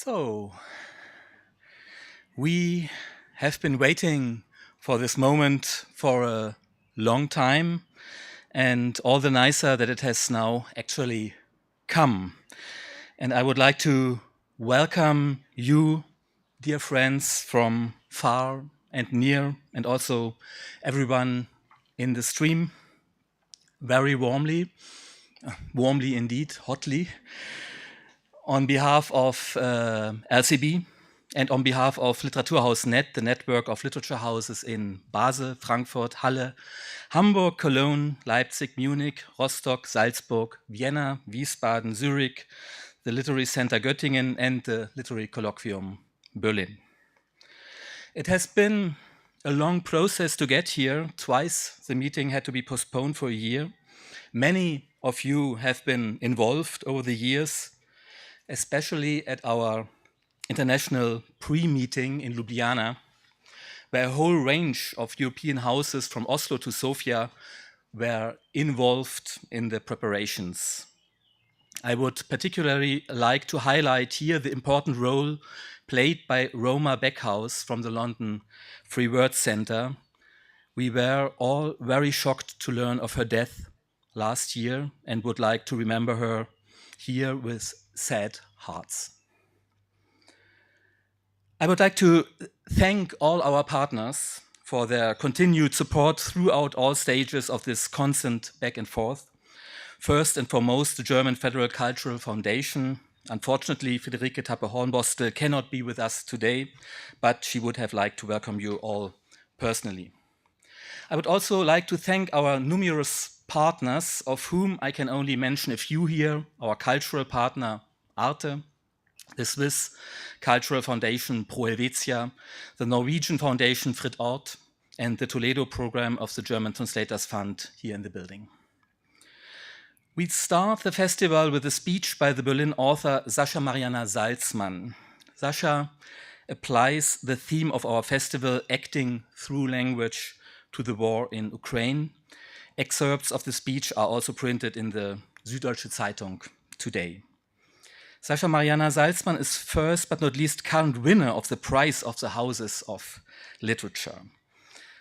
So, we have been waiting for this moment for a long time, and all the nicer that it has now actually come. And I would like to welcome you, dear friends from far and near, and also everyone in the stream, very warmly indeed, hotly, on behalf of LCB and on behalf of Literaturhaus.net, the network of literature houses in Basel, Frankfurt, Halle, Hamburg, Cologne, Leipzig, Munich, Rostock, Salzburg, Vienna, Wiesbaden, Zurich, the Literary Center Göttingen, and the Literary Colloquium Berlin. It has been a long process to get here. Twice the meeting had to be postponed for a year. Many of you have been involved over the years, especially at our international pre-meeting in Ljubljana, where a whole range of European houses from Oslo to Sofia were involved in the preparations. I would particularly like to highlight here the important role played by Roma Beckhaus from the London Free Word Center. We were all very shocked to learn of her death last year and would like to remember her here with sad hearts. I would like to thank all our partners for their continued support throughout all stages of this constant back and forth. First and foremost, the German Federal Cultural Foundation. Unfortunately, Friederike Tappe-Hornbostel cannot be with us today, but she would have liked to welcome you all personally. I would also like to thank our numerous partners, of whom I can only mention a few here: our cultural partner, Arte, the Swiss Cultural Foundation Pro Helvetia, the Norwegian Foundation Fritt Ort, and the Toledo program of the German Translators Fund here in the building. We start the festival with a speech by the Berlin author Sasha Marianna Salzmann. Sasha applies the theme of our festival, acting through language, to the war in Ukraine. Excerpts of the speech are also printed in the Süddeutsche Zeitung today. Sasha Marianna Salzmann is first but not least current winner of the Prize of the Houses of Literature.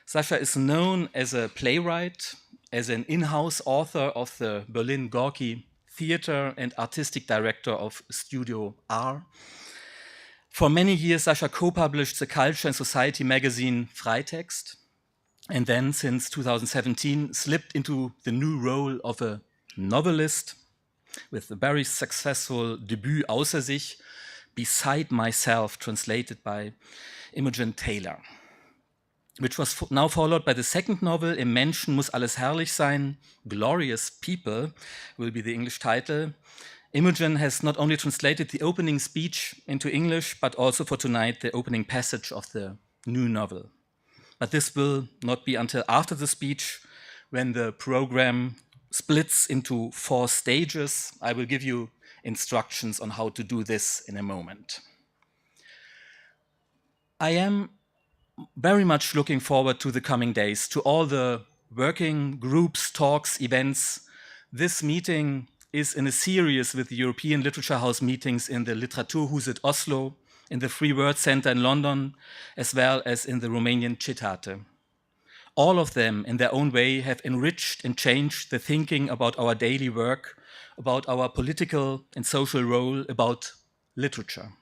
Sasha is known as a playwright, as an in-house author of the Berlin Gorki Theater and artistic director of Studio R. For many years, Sasha co-published the culture and society magazine Freitext, and then since 2017 slipped into the new role of a novelist with the very successful debut Außer sich, Beside Myself, translated by Imogen Taylor, which was now followed by the second novel, Im Menschen muss alles herrlich sein, Glorious People will be the English title. Imogen has not only translated the opening speech into English, but also for tonight the opening passage of the new novel. But this will not be until after the speech, when the program splits into 4 stages. I will give you instructions on how to do this in a moment. I am very much looking forward to the coming days, to all the working groups, talks, events. This meeting is in a series with the European Literature House meetings in the Literaturhuset Oslo, in the Free Word Center in London, as well as in the Romanian Citate. All of them, in their own way, have enriched and changed the thinking about our daily work, about our political and social role, about literature.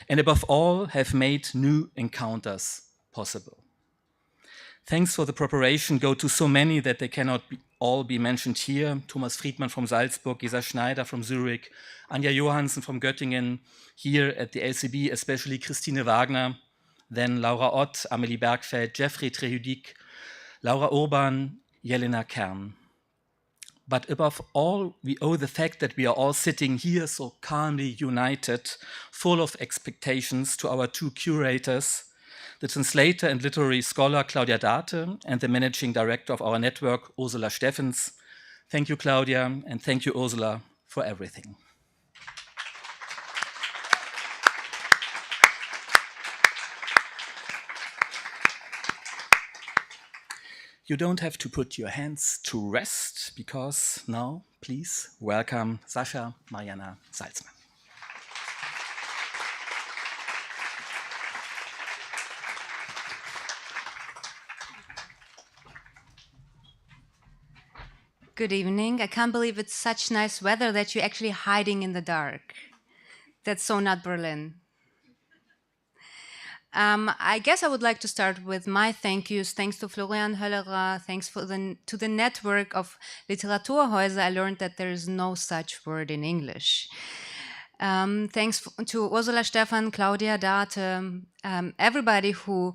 And above all, have made new encounters possible. Thanks for the preparation go to so many that they cannot all be mentioned here. Thomas Friedmann from Salzburg, Gesa Schneider from Zurich, Anja Johansen from Göttingen, here at the LCB, especially Christine Wagner, then Laura Ott, Amelie Bergfeld, Jeffrey Trehudik, Laura Urban, Jelena Kern. But above all, we owe the fact that we are all sitting here so calmly united, full of expectations, to our 2 curators, the translator and literary scholar Claudia Date and the managing director of our network, Ursula Steffens. Thank you, Claudia, and thank you, Ursula, for everything. You don't have to put your hands to rest, because now, please welcome Sasha Marianna Salzmann. Good evening. I can't believe it's such nice weather that you're actually hiding in the dark. That's so not Berlin. I guess I would like to start with my thank yous. Thanks to Florian Höllerer. Thanks to the network of Literaturhäuser. I learned that there is no such word in English. Thanks to Ursula Stefan, Claudia Date, everybody who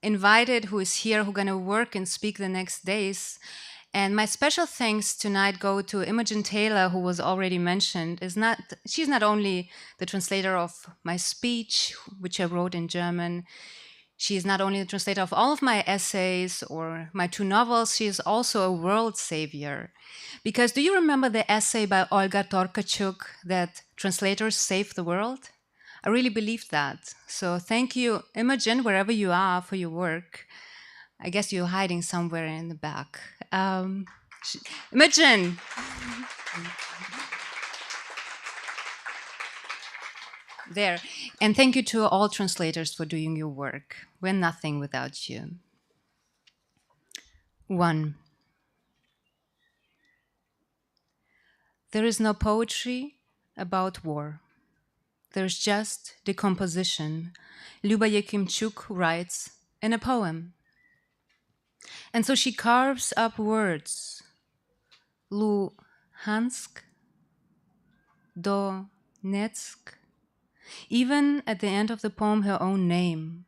invited, who is here, who's going to work and speak the next days. And my special thanks tonight go to Imogen Taylor, who was already mentioned. She's not only the translator of my speech, which I wrote in German. She is not only the translator of all of my essays or my 2 novels, she is also a world savior. Because do you remember the essay by Olga Tokarczuk that translators save the world? I really believe that. So thank you, Imogen, wherever you are, for your work. I guess you're hiding somewhere in the back. Imogen. There. And thank you to all translators for doing your work. We're nothing without you. 1. There is no poetry about war. There's just decomposition. Luba Yakimchuk writes in a poem. And so she carves up words. Luhansk, Donetsk, even at the end of the poem, her own name.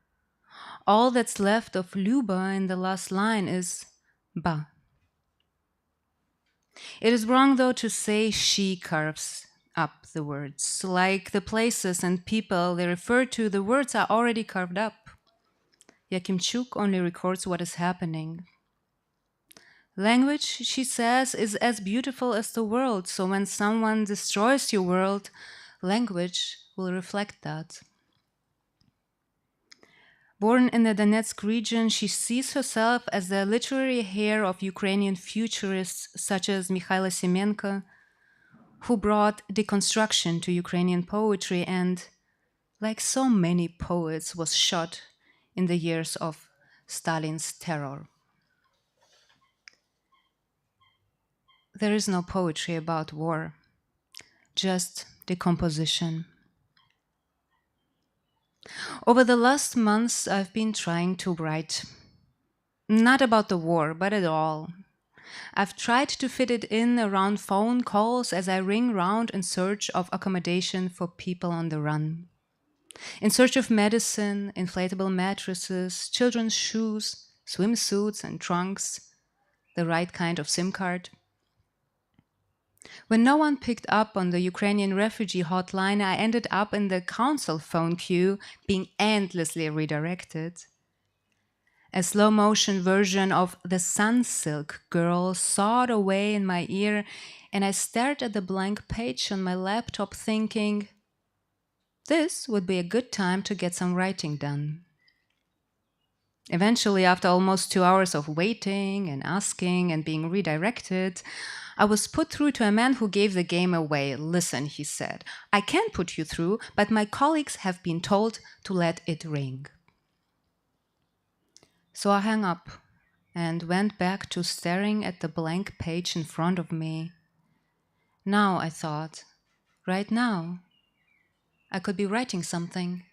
All that's left of Luba in the last line is Ba. It is wrong, though, to say she carves up the words. Like the places and people they refer to, the words are already carved up. Yakimchuk only records what is happening. Language, she says, is as beautiful as the world, so when someone destroys your world, language will reflect that. Born in the Donetsk region, she sees herself as the literary heir of Ukrainian futurists such as Mikhailo Semenko, who brought deconstruction to Ukrainian poetry and, like so many poets, was shot in the years of Stalin's terror. There is no poetry about war, just decomposition. Over the last months, I've been trying to write, not about the war, but at all. I've tried to fit it in around phone calls as I ring round in search of accommodation for people on the run. In search of medicine, inflatable mattresses, children's shoes, swimsuits and trunks, the right kind of SIM card. When no one picked up on the Ukrainian refugee hotline, I ended up in the council phone queue, being endlessly redirected. A slow-motion version of The Sunsilk Girl sawed away in my ear, and I stared at the blank page on my laptop thinking, this would be a good time to get some writing done. Eventually, after almost 2 hours of waiting and asking and being redirected, I was put through to a man who gave the game away. Listen, he said, I can put you through, but my colleagues have been told to let it ring. So I hung up and went back to staring at the blank page in front of me. Now, I thought, right now, I could be writing something.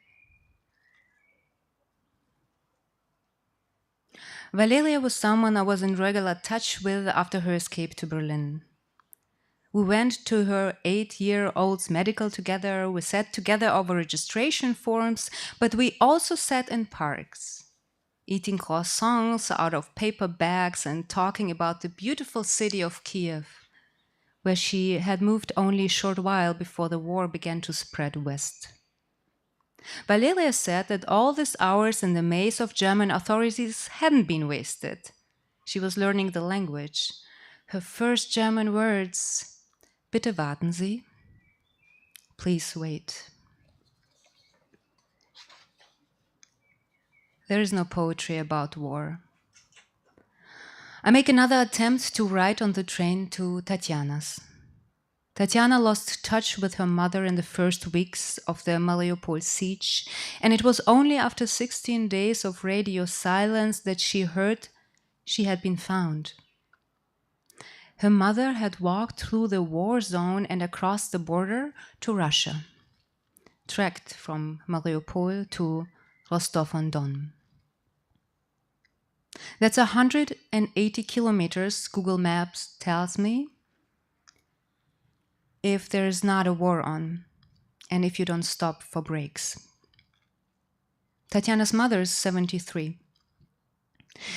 Valeria was someone I was in regular touch with after her escape to Berlin. We went to her 8-year-old's medical together, we sat together over registration forms, but we also sat in parks, eating croissants out of paper bags and talking about the beautiful city of Kiev, where she had moved only a short while before the war began to spread west. Valeria said that all these hours in the maze of German authorities hadn't been wasted. She was learning the language. Her first German words, Bitte warten Sie. Please wait. There is no poetry about war. I make another attempt to write on the train to Tatiana's. Tatiana lost touch with her mother in the first weeks of the Mariupol siege, and it was only after 16 days of radio silence that she heard she had been found. Her mother had walked through the war zone and across the border to Russia, trekked from Mariupol to Rostov-on-Don. That's 180 kilometers, Google Maps tells me, if there's not a war on, and if you don't stop for breaks. Tatiana's mother is 73.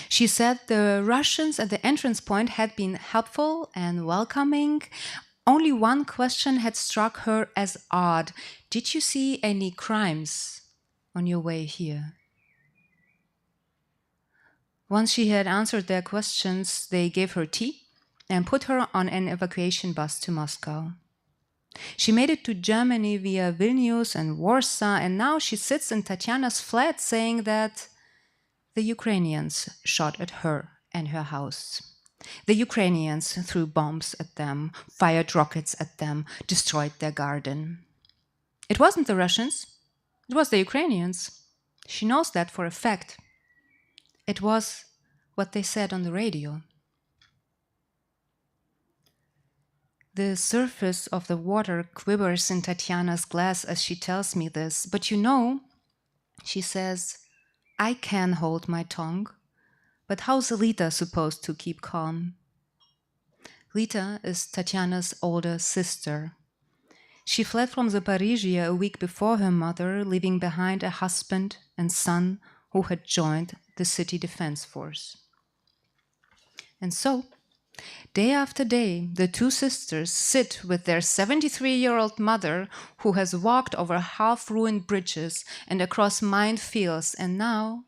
She said the Russians at the entrance point had been helpful and welcoming. Only one question had struck her as odd. Did you see any crimes on your way here? Once she had answered their questions, they gave her tea and put her on an evacuation bus to Moscow. She made it to Germany via Vilnius and Warsaw, and now she sits in Tatiana's flat saying that the Ukrainians shot at her and her house. The Ukrainians threw bombs at them, fired rockets at them, destroyed their garden. It wasn't the Russians, it was the Ukrainians. She knows that for a fact. It was what they said on the radio. The surface of the water quivers in Tatiana's glass as she tells me this, but you know, she says, I can hold my tongue, but how's Lita supposed to keep calm? Lita is Tatiana's older sister. She fled from Zaporizhia a week before her mother, leaving behind a husband and son who had joined the city defense force. And so, day after day, the two sisters sit with their 73-year-old mother who has walked over half-ruined bridges and across mined fields and now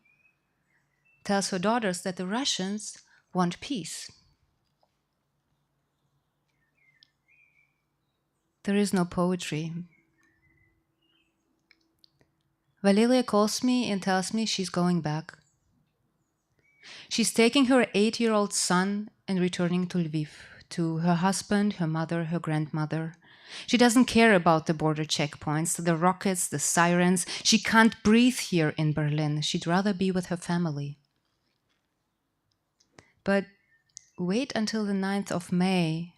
tells her daughters that the Russians want peace. There is no poetry. Valeria calls me and tells me she's going back. She's taking her 8-year-old son and returning to Lviv, to her husband, her mother, her grandmother. She doesn't care about the border checkpoints, the rockets, the sirens. She can't breathe here in Berlin. She'd rather be with her family. But wait until the 9th of May,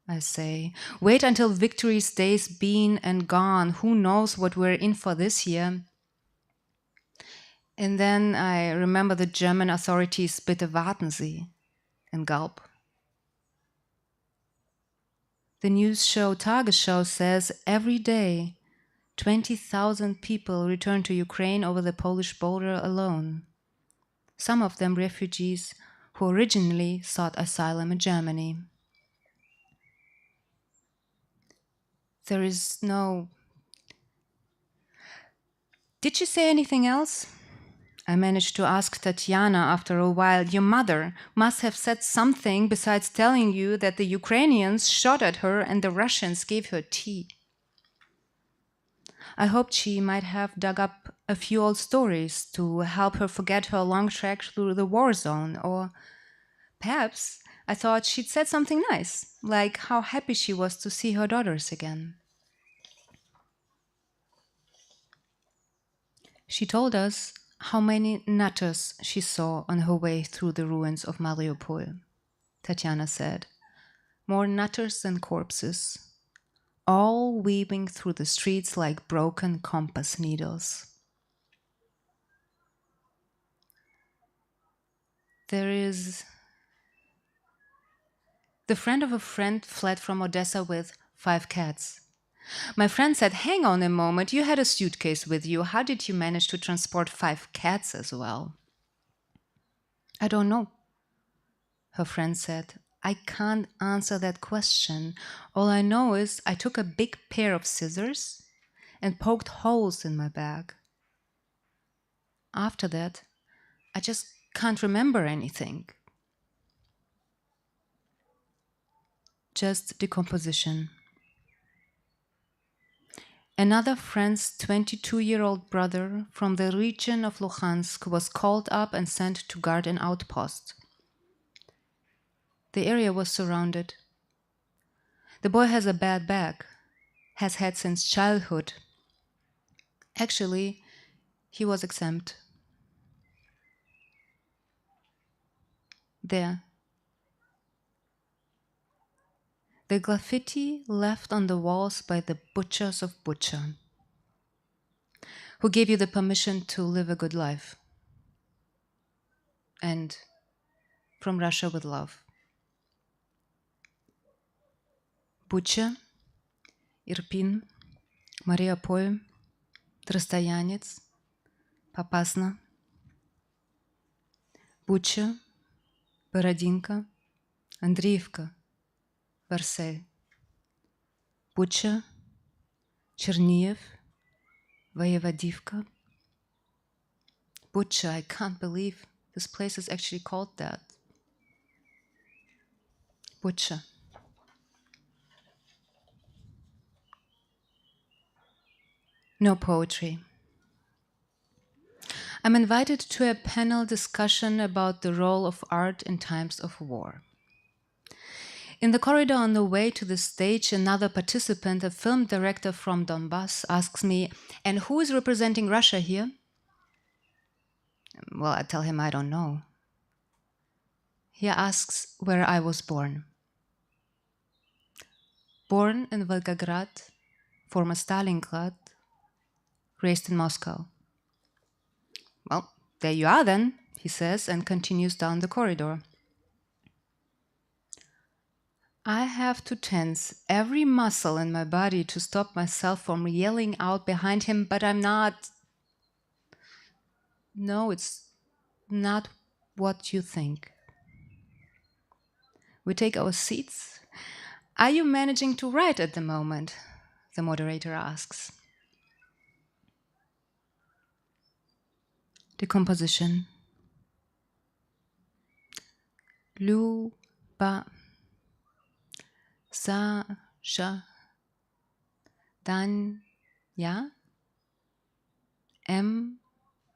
I say. Wait until Victory's Day's been and gone. Who knows what we're in for this year? And then I remember the German authorities' Bitte warten Sie in Gulp. The news show Tagesschau says every day 20,000 people return to Ukraine over the Polish border alone. Some of them refugees who originally sought asylum in Germany. There is no... Did you say anything else? I managed to ask Tatiana after a while. Your mother must have said something besides telling you that the Ukrainians shot at her and the Russians gave her tea. I hoped she might have dug up a few old stories to help her forget her long trek through the war zone, or perhaps I thought she'd said something nice, like how happy she was to see her daughters again. She told us how many nutters she saw on her way through the ruins of Mariupol. Tatiana said, more nutters than corpses, all weaving through the streets like broken compass needles. The friend of a friend fled from Odessa with 5 cats. My friend said, hang on a moment, you had a suitcase with you. How did you manage to transport 5 cats as well? I don't know, her friend said. I can't answer that question. All I know is I took a big pair of scissors and poked holes in my bag. After that, I just can't remember anything. Just decomposition. Another friend's 22-year-old brother from the region of Luhansk was called up and sent to guard an outpost. The area was surrounded. The boy has a bad back, has had since childhood. Actually, he was exempt. There. the graffiti left on the walls by the butchers of Bucha, who gave you the permission to live a good life. And from Russia with love. Bucha, Irpin, Mariupol, Trostoyanets, Popasna, Bucha, Borodinka, Andriivka, Versailles, Bucha, Chernihiv, Voyevodivka. Bucha, I can't believe this place is actually called that. Bucha. No poetry. I'm invited to a panel discussion about the role of art in times of war. In the corridor on the way to the stage, another participant, a film director from Donbass, asks me, "And who is representing Russia here?" Well, I tell him I don't know. He asks where I was born. Born in Volgograd, former Stalingrad, raised in Moscow. Well, there you are then, he says, and continues down the corridor. I have to tense every muscle in my body to stop myself from yelling out behind him, but I'm not. No, it's not what you think. We take our seats. Are you managing to write at the moment? The moderator asks. Decomposition. Luba, Sasha, Danya,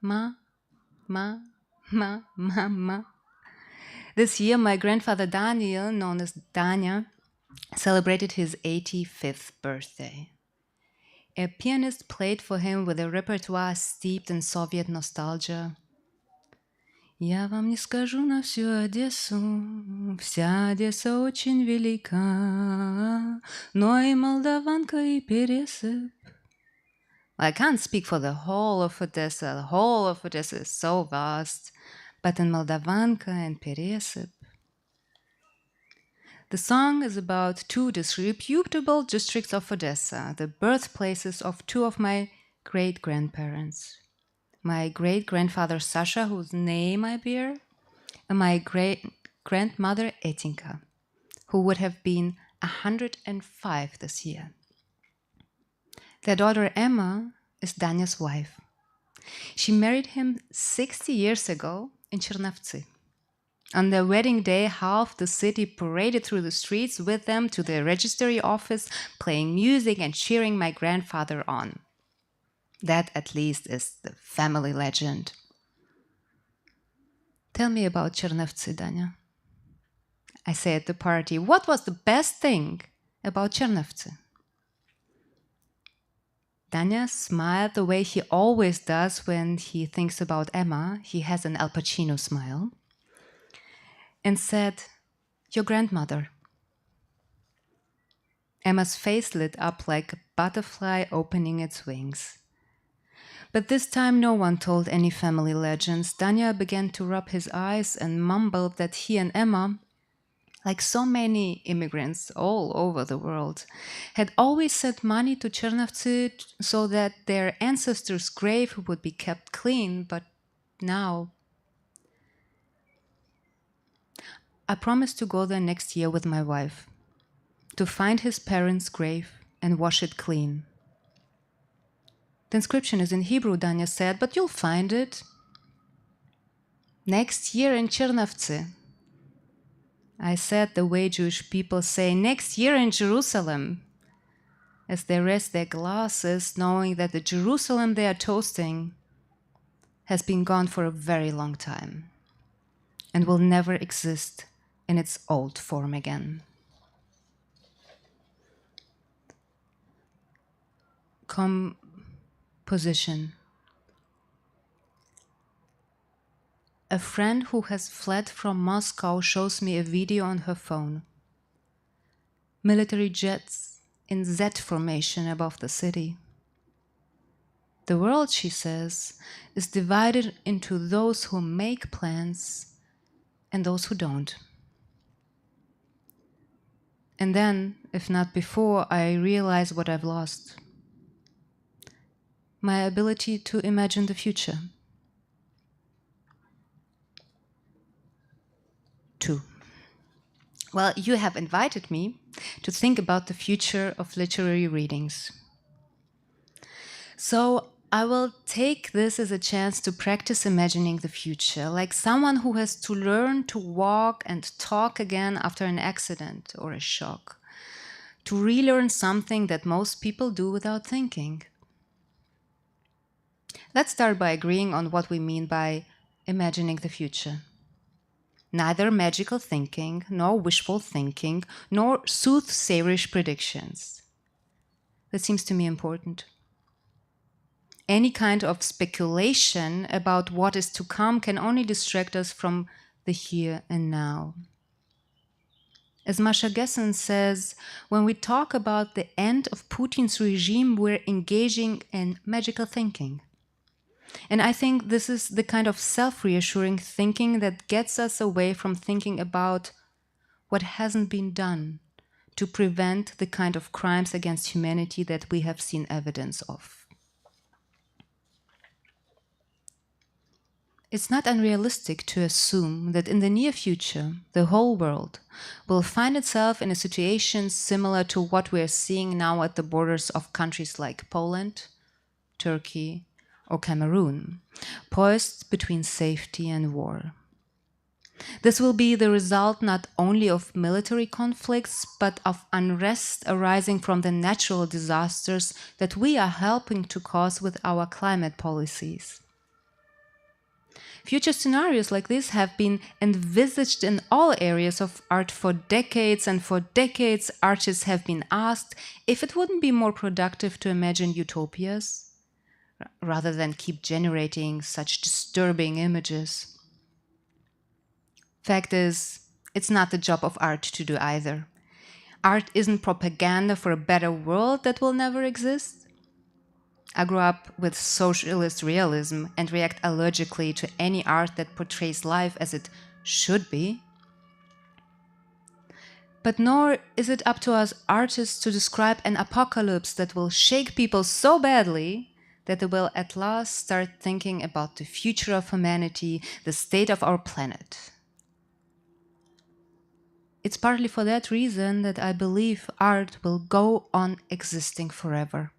Ma. This year, my grandfather Daniel, known as Danya, celebrated his 85th birthday. A pianist played for him with a repertoire steeped in Soviet nostalgia. Я вам не скажу на всю Одессу, вся Одесса очень велика, но и Молдаванка и Пересып. I can't speak for the whole of Odessa. The whole of Odessa is so vast, but in Moldavanka and Peresic. The song is about two disreputable districts of Odessa, the birthplaces of two of my great-grandparents. My great-grandfather Sasha, whose name I bear, and my great-grandmother Etinka, who would have been 105 this year. Their daughter Emma is Danya's wife. She married him 60 years ago in Chernivtsi. On their wedding day, half the city paraded through the streets with them to the registry office, playing music and cheering my grandfather on. That, at least, is the family legend. Tell me about Chernivtsi, Danya. I say at the party, what was the best thing about Chernivtsi? Danya smiled the way he always does when he thinks about Emma. He has an Al Pacino smile. And said, your grandmother. Emma's face lit up like a butterfly opening its wings. But this time no one told any family legends. Danya began to rub his eyes and mumbled that he and Emma, like so many immigrants all over the world, had always sent money to Chernivtsi so that their ancestors' grave would be kept clean, but now... I promised to go there next year with my wife, to find his parents' grave and wash it clean. The inscription is in Hebrew, Danya said, but you'll find it. Next year in Chernivtsi. I said the way Jewish people say, next year in Jerusalem, as they rest their glasses, knowing that the Jerusalem they are toasting has been gone for a very long time and will never exist in its old form again. Composition. A friend who has fled from Moscow shows me a video on her phone. military jets in Z formation above the city. The world, she says, is divided into those who make plans and those who don't. And then, if not before, I realize what I've lost. My ability to imagine the future. 2. Well, you have invited me to think about the future of literary readings. So I will take this as a chance to practice imagining the future, like someone who has to learn to walk and talk again after an accident or a shock, to relearn something that most people do without thinking. Let's start by agreeing on what we mean by imagining the future. Neither magical thinking, nor wishful thinking, nor soothsayerish predictions. That seems to me important. Any kind of speculation about what is to come can only distract us from the here and now. As Masha Gessen says, when we talk about the end of Putin's regime, we're engaging in magical thinking. And I think this is the kind of self-reassuring thinking that gets us away from thinking about what hasn't been done to prevent the kind of crimes against humanity that we have seen evidence of. It's not unrealistic to assume that in the near future, the whole world will find itself in a situation similar to what we are seeing now at the borders of countries like Poland, Turkey, or Cameroon, poised between safety and war. This will be the result not only of military conflicts, but of unrest arising from the natural disasters that we are helping to cause with our climate policies. Future scenarios like this have been envisaged in all areas of art for decades, and for decades artists have been asked if it wouldn't be more productive to imagine utopias rather than keep generating such disturbing images. Fact is, it's not the job of art to do either. Art isn't propaganda for a better world that will never exist. I grew up with socialist realism and react allergically to any art that portrays life as it should be. But nor is it up to us artists to describe an apocalypse that will shake people so badly that they will at last start thinking about the future of humanity, the state of our planet. It's partly for that reason that I believe art will go on existing forever.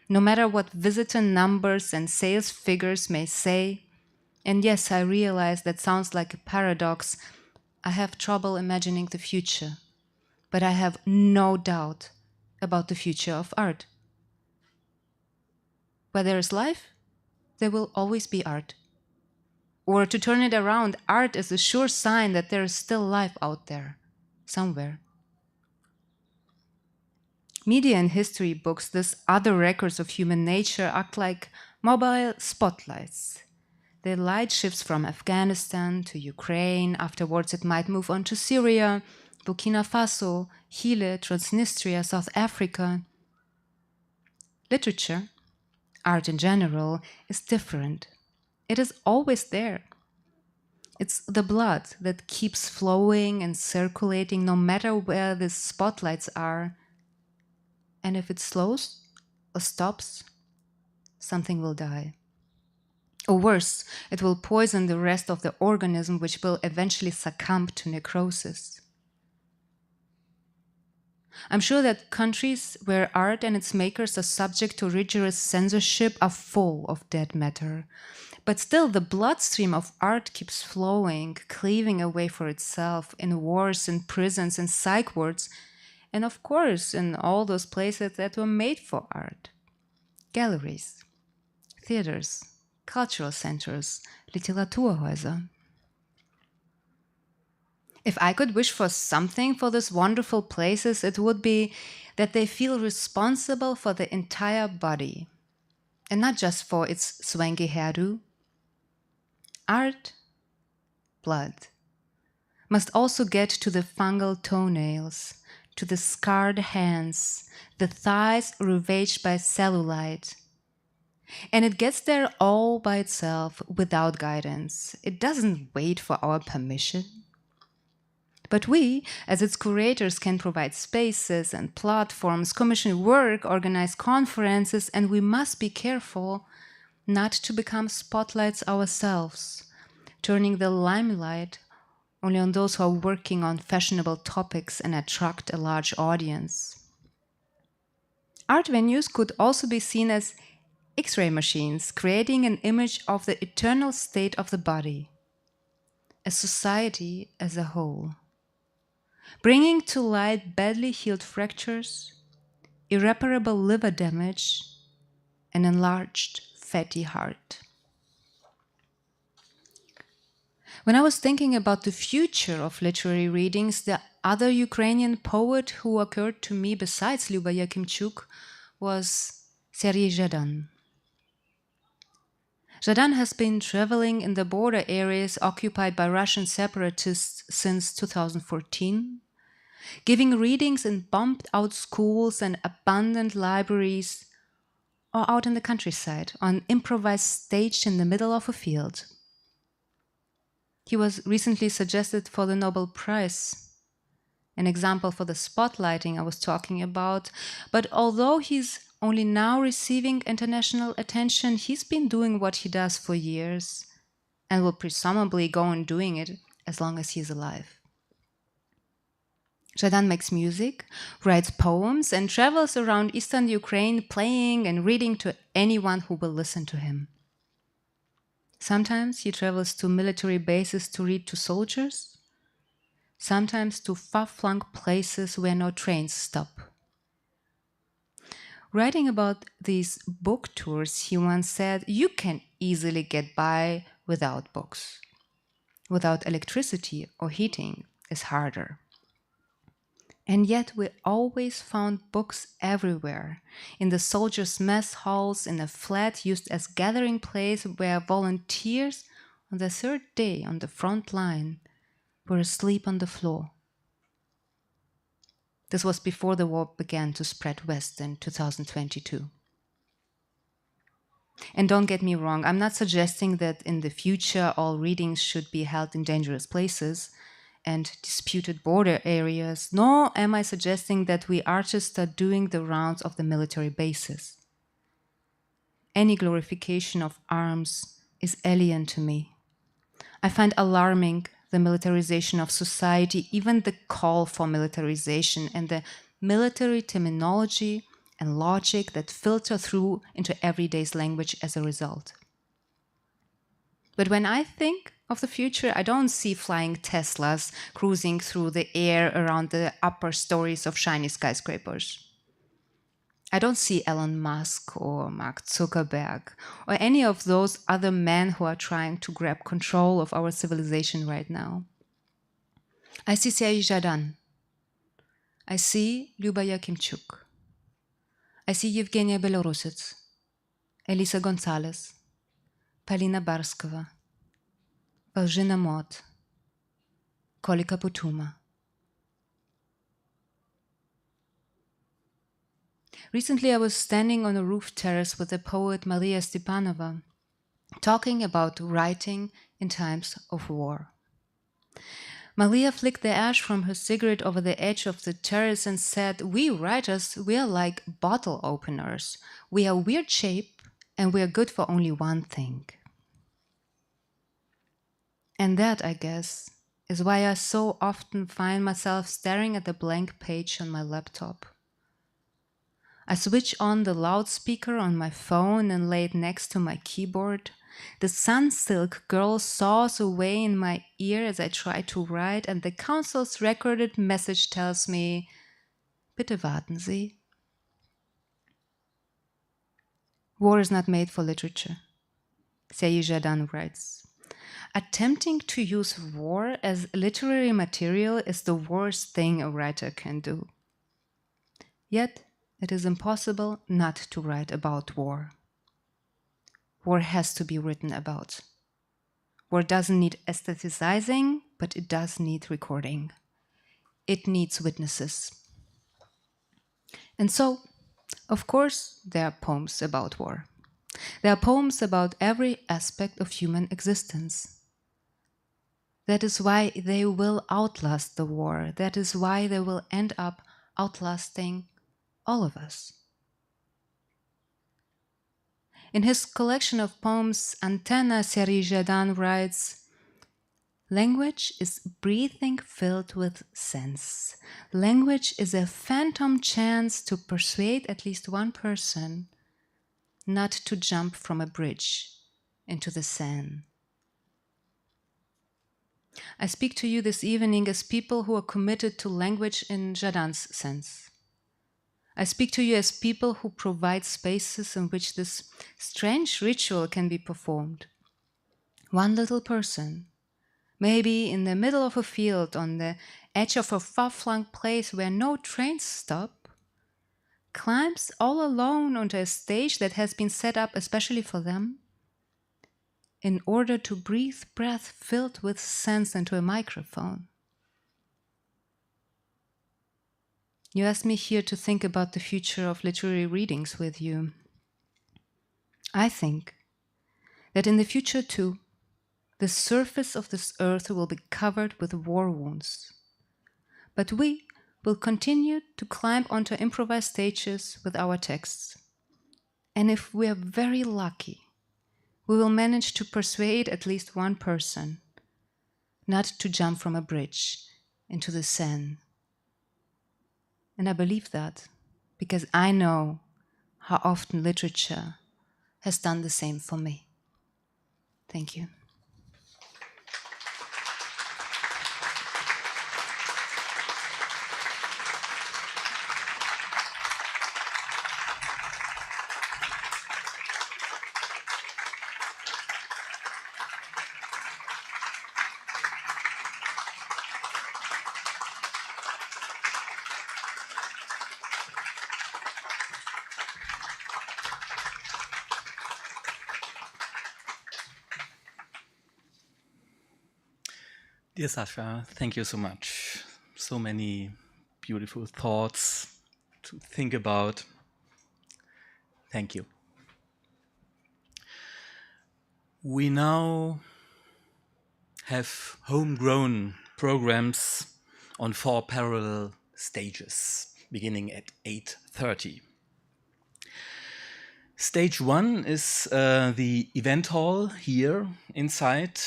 No matter what visitor numbers and sales figures may say, and yes, I realize that sounds like a paradox, I have trouble imagining the future, but I have no doubt about the future of art. Where there is life, there will always be art. Or to turn it around, art is a sure sign that there is still life out there, somewhere. Media and history books, these other records of human nature, act like mobile spotlights. The light shifts from Afghanistan to Ukraine. Afterwards, it might move on to Syria, Burkina Faso, Chile, Transnistria, South Africa. Literature, art in general, is different. It is always there. It's the blood that keeps flowing and circulating no matter where the spotlights are. And if it slows or stops, something will die. Or worse, it will poison the rest of the organism, which will eventually succumb to necrosis. I'm sure that countries where art and its makers are subject to rigorous censorship are full of dead matter. But still, the bloodstream of art keeps flowing, cleaving a way for itself in wars, in prisons, in psych wards, and of course in all those places that were made for art. Galleries, theaters, cultural centers, Literaturhäuser. If I could wish for something for these wonderful places, it would be that they feel responsible for the entire body, and not just for its swanky hairdo. Art, blood, must also get to the fungal toenails, to the scarred hands, the thighs ravaged by cellulite. And it gets there all by itself, without guidance. It doesn't wait for our permission. But we, as its curators, can provide spaces and platforms, commission work, organize conferences, and we must be careful not to become spotlights ourselves, turning the limelight only on those who are working on fashionable topics and attract a large audience. Art venues could also be seen as X-ray machines, creating an image of the eternal state of the body, a society as a whole, bringing to light badly healed fractures, irreparable liver damage, an enlarged fatty heart. When I was thinking about the future of literary readings, the other Ukrainian poet who occurred to me besides Lyuba Yakimchuk was Sergei Zhadan. Zhadan has been traveling in the border areas occupied by Russian separatists since 2014, giving readings in bombed-out schools and abandoned libraries, or out in the countryside, on improvised stage in the middle of a field. He was recently suggested for the Nobel Prize, an example for the spotlighting I was talking about, but although he's only now receiving international attention, he's been doing what he does for years and will presumably go on doing it as long as he's alive. Zhadan makes music, writes poems, and travels around eastern Ukraine playing and reading to anyone who will listen to him. Sometimes he travels to military bases to read to soldiers, sometimes to far-flung places where no trains stop. Writing about these book tours, he once said, "You can easily get by without books. Without electricity or heating is harder." And yet we always found books everywhere, in the soldiers' mess halls, in a flat used as gathering place where volunteers on the third day on the front line were asleep on the floor. This was before the war began to spread west in 2022. And don't get me wrong, I'm not suggesting that in the future all readings should be held in dangerous places and disputed border areas, nor am I suggesting that we artists are doing the rounds of the military bases. Any glorification of arms is alien to me. I find alarming the militarization of society, even the call for militarization and the military terminology and logic that filter through into everyday's language as a result. But when I think of the future, I don't see flying Teslas cruising through the air around the upper stories of shiny skyscrapers. I don't see Elon Musk or Mark Zuckerberg or any of those other men who are trying to grab control of our civilization right now. I see Sergei Zhadan. I see Lyuba Yakimchuk. I see Yevgenia Belorusets, Elisa Gonzalez, Polina Barskova, Valzhina Mot, Kolika Putuma. Recently, I was standing on a roof terrace with the poet Maria Stepanova, talking about writing in times of war. Maria flicked the ash from her cigarette over the edge of the terrace and said, "We writers, we are like bottle openers. We are weird shape and we are good for only one thing." And that, I guess, is why I so often find myself staring at the blank page on my laptop. I switch on the loudspeaker on my phone and lay it next to my keyboard. The Sunsilk girl saws away in my ear as I try to write, and the council's recorded message tells me, "Bitte warten Sie." War is not made for literature, Sergei Zhadan writes. Attempting to use war as literary material is the worst thing a writer can do. Yet, it is impossible not to write about war. War has to be written about. War doesn't need aestheticizing, but it does need recording. It needs witnesses. And so, of course, there are poems about war. There are poems about every aspect of human existence. That is why they will outlast the war. That is why they will end up outlasting all of us. In his collection of poems, Antenna Serijadan writes, "Language is breathing filled with sense. Language is a phantom chance to persuade at least one person not to jump from a bridge into the Seine." I speak to you this evening as people who are committed to language in Jadan's sense. I speak to you as people who provide spaces in which this strange ritual can be performed. One little person, maybe in the middle of a field on the edge of a far-flung place where no trains stop, climbs all alone onto a stage that has been set up especially for them in order to breathe breath filled with sense into a microphone. You asked me here to think about the future of literary readings with you. I think that in the future too, the surface of this earth will be covered with war wounds. But we will continue to climb onto improvised stages with our texts. And if we are very lucky, we will manage to persuade at least one person not to jump from a bridge into the Seine. And I believe that because I know how often literature has done the same for me. Thank you. Dear Sasha, thank you so much. So many beautiful thoughts to think about. Thank you. We now have homegrown programs on 4 parallel stages, beginning at 8:30. Stage 1 is the event hall here inside.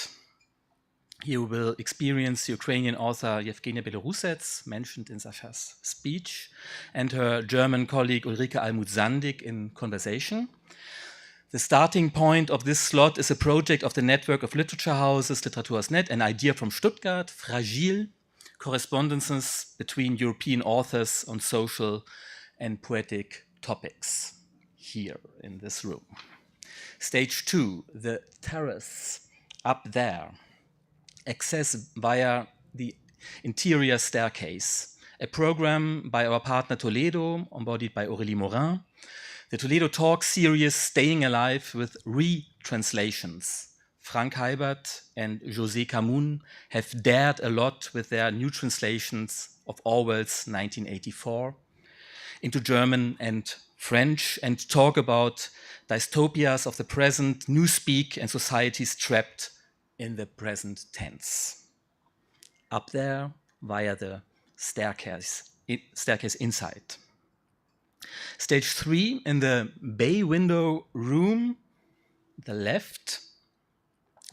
Here we will experience Ukrainian author Yevgenia Belorusets, mentioned in Sasha's speech, and her German colleague Ulrike Almuth-Sandig in conversation. The starting point of this slot is a project of the network of literature houses, Literaturhaus.net, an idea from Stuttgart, FRAGILE, correspondences between European authors on social and poetic topics, here in this room. Stage 2, the terrace up there. Access via the interior staircase, a program by our partner Toledo, embodied by Aurélie Morin. The Toledo Talk series Staying Alive with retranslations. Frank Heibert and Josée Kamoun have dared a lot with their new translations of Orwell's 1984 into German and French, and talk about dystopias of the present, newspeak, and societies trapped in the present tense. Up there via the staircase inside. Stage 3 in the bay window room, the left.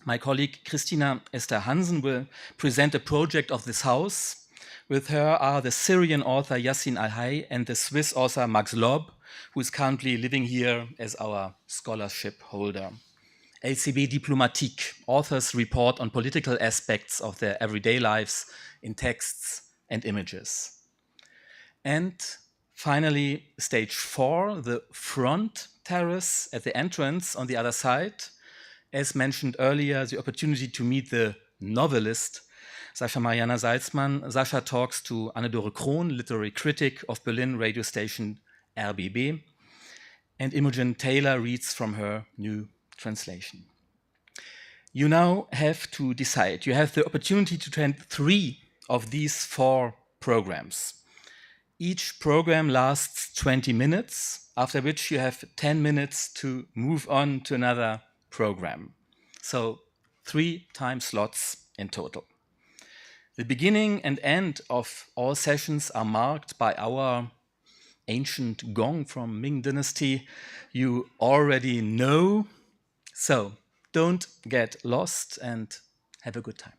My colleague Christina Esther Hansen will present a project of this house. With her are the Syrian author Yassin al-Haj and the Swiss author Max Lobe, who is currently living here as our scholarship holder. LCB DIPLOMATIQUE, authors report on political aspects of their everyday lives in texts and images. And finally, stage 4, the front terrace at the entrance on the other side. As mentioned earlier, the opportunity to meet the novelist Sasha Marianna Salzmann. Sasha talks to Anne-Dore Krohn, literary critic of Berlin radio station RBB, and Imogen Taylor reads from her new translation. You now have to decide. You have the opportunity to attend 3 of these 4 programs. each program lasts 20 minutes, after which you have 10 minutes to move on to another program. So 3 time slots in total. The beginning and end of all sessions are marked by our ancient gong from Ming Dynasty you already know. So don't get lost and have a good time.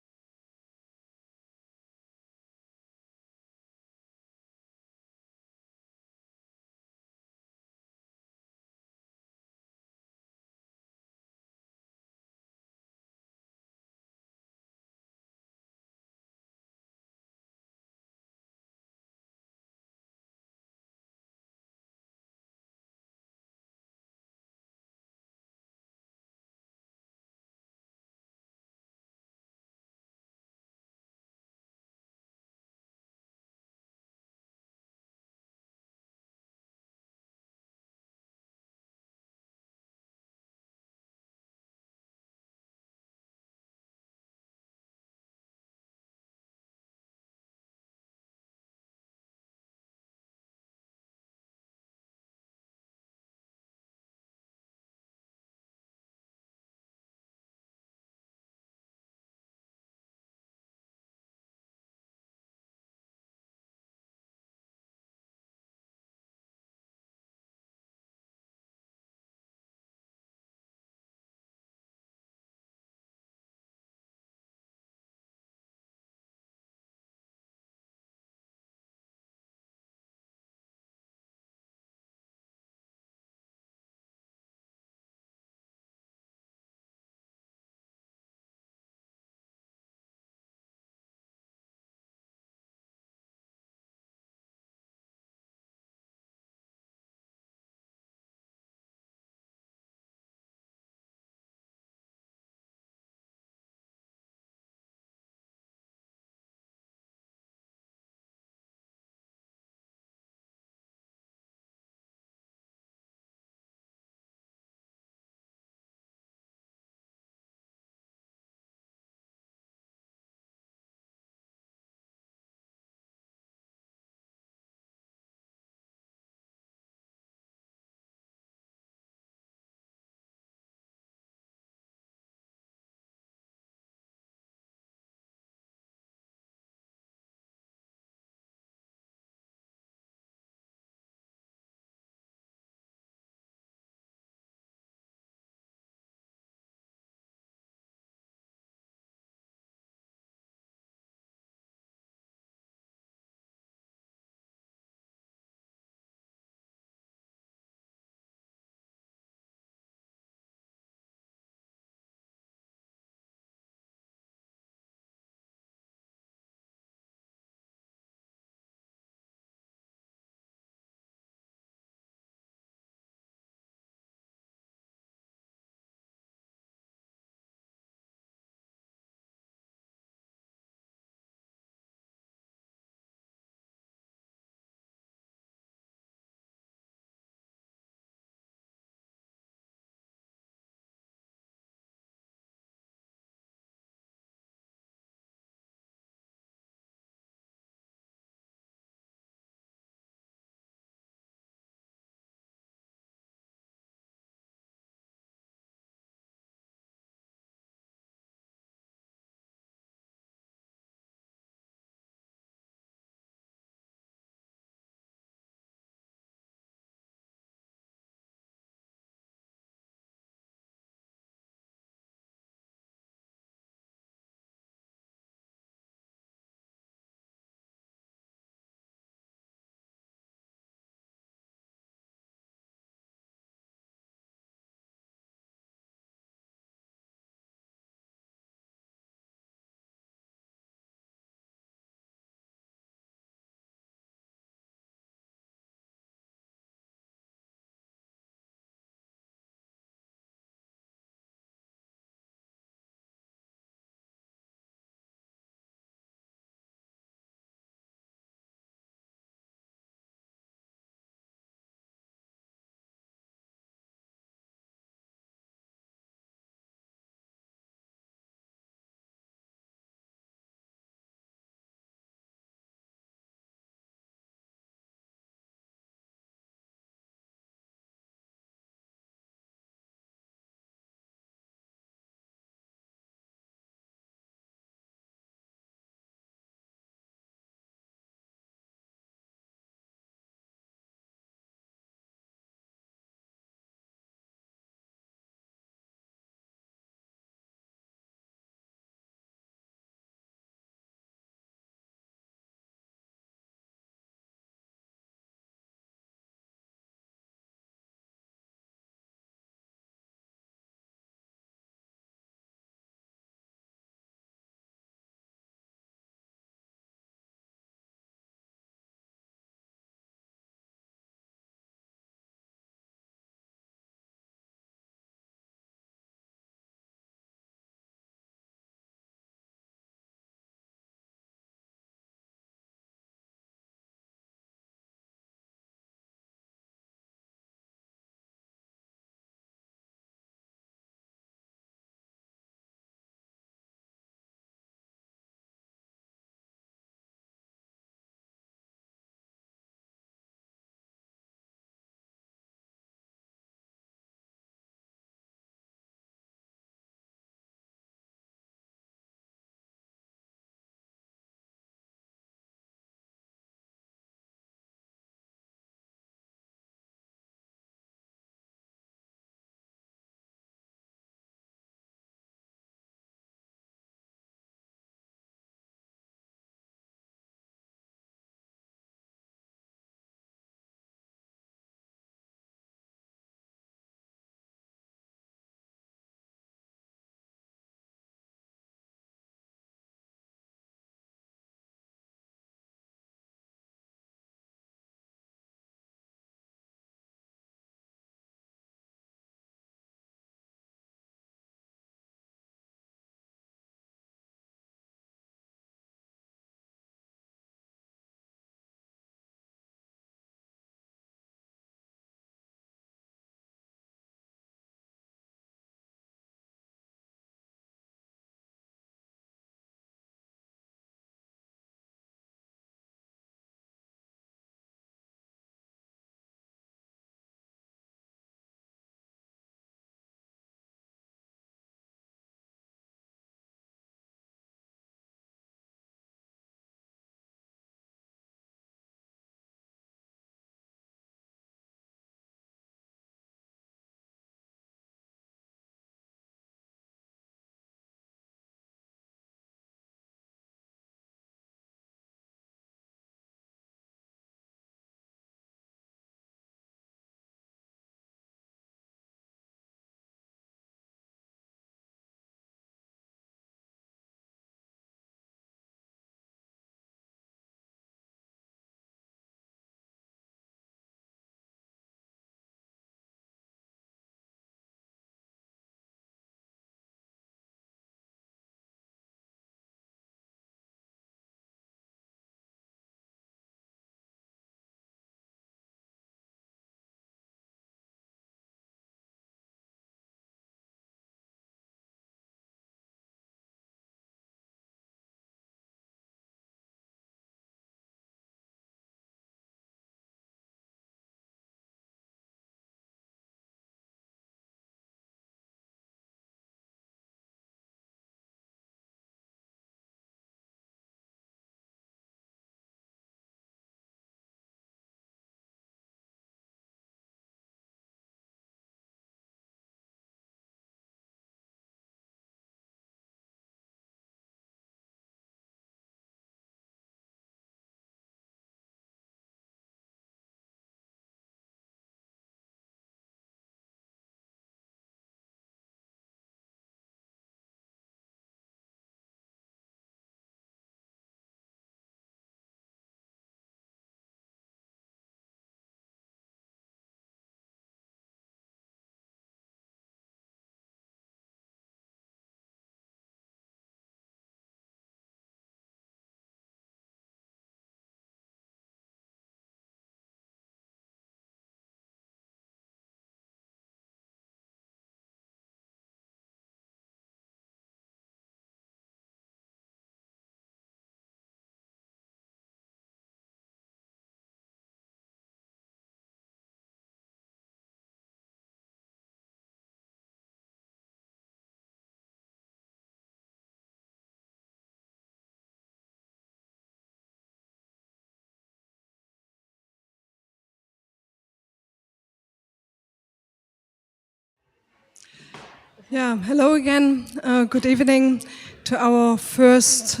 Yeah, hello again. Good evening to our first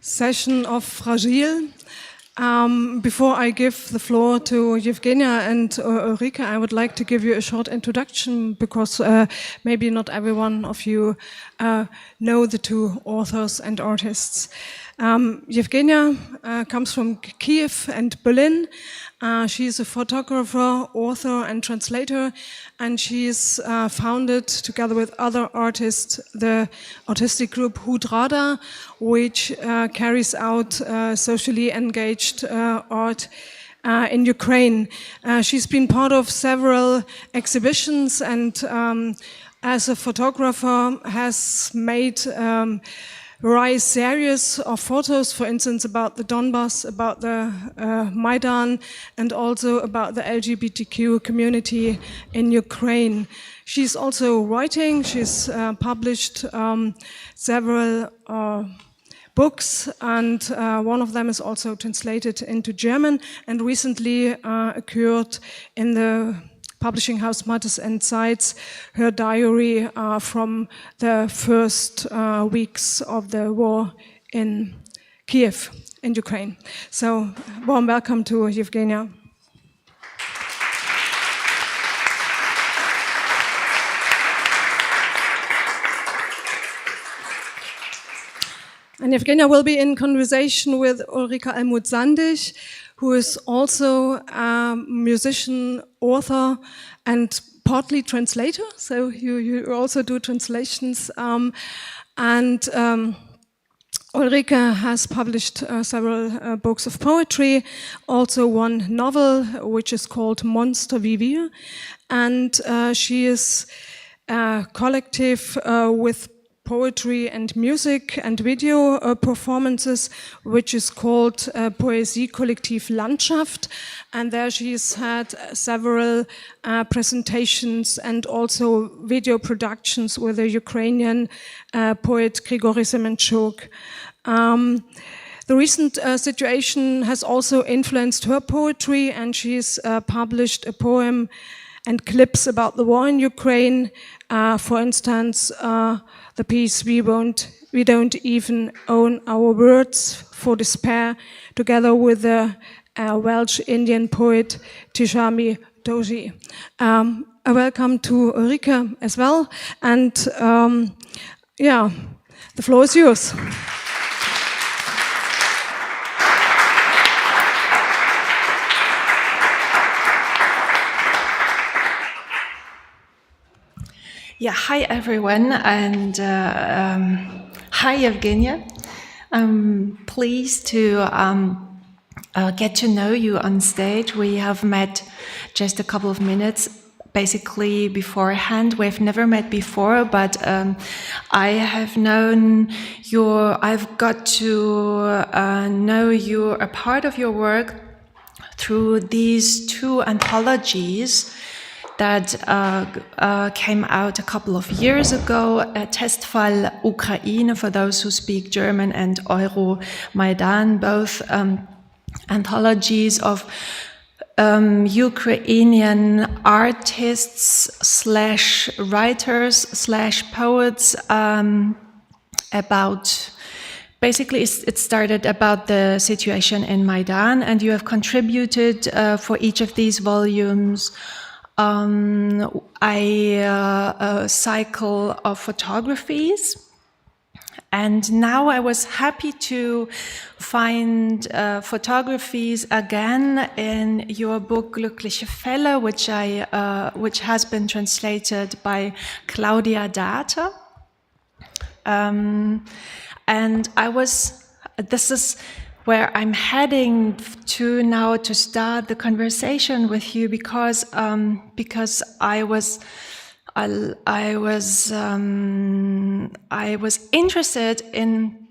session of FRAGILE. Before I give the floor to Yevgenia and Ulrike, I would like to give you a short introduction because maybe not every one of you know the two authors and artists. Yevgenia comes from Kiev and Berlin. She is a photographer, author and translator, and she is founded together with other artists the artistic group Hudrada, which carries out socially engaged art in Ukraine. She's been part of several exhibitions and as a photographer has made various series of photos, for instance, about the Donbass, about the Maidan, and also about the LGBTQ community in Ukraine. She's also writing. She's published several books, and one of them is also translated into German and recently occurred in the publishing house Mattes and Seitz, her diary from the first weeks of the war in Kiev, in Ukraine. So, warm welcome to Yevgenia. And Yevgenia will be in conversation with Ulrike Almuth-Sandig, who is also a musician, author, and partly translator. So you also do translations. Ulrike has published several books of poetry, also one novel, which is called Monster wie wir. And she is a collective with poetry and music and video performances, which is called Poesie Kollektiv Landschaft. And there she's had several presentations and also video productions with the Ukrainian poet Grigory Semenchuk. The recent situation has also influenced her poetry, and she's published a poem and clips about the war in Ukraine. For instance, the piece We Don't Even Own Our Words for Despair, together with the Welsh Indian poet Tishami Doji. A welcome to Ulrike as well, and yeah, the floor is yours. Yeah, hi everyone, and hi Yevgenia. I'm pleased to get to know you on stage. We have met just a couple of minutes, basically beforehand. We've never met before, but I have known I've got to know a part of your work through these two anthologies that came out a couple of years ago, Testfall Ukraine for those who speak German, and Euro Maidan, both anthologies of Ukrainian artists / writers / poets about, basically it started about the situation in Maidan, and you have contributed for each of these volumes a cycle of photographies. And now I was happy to find photographies again in your book Glückliche Fälle, which has been translated by Claudia Data. And this is where I'm heading to now to start the conversation with you, because I was interested in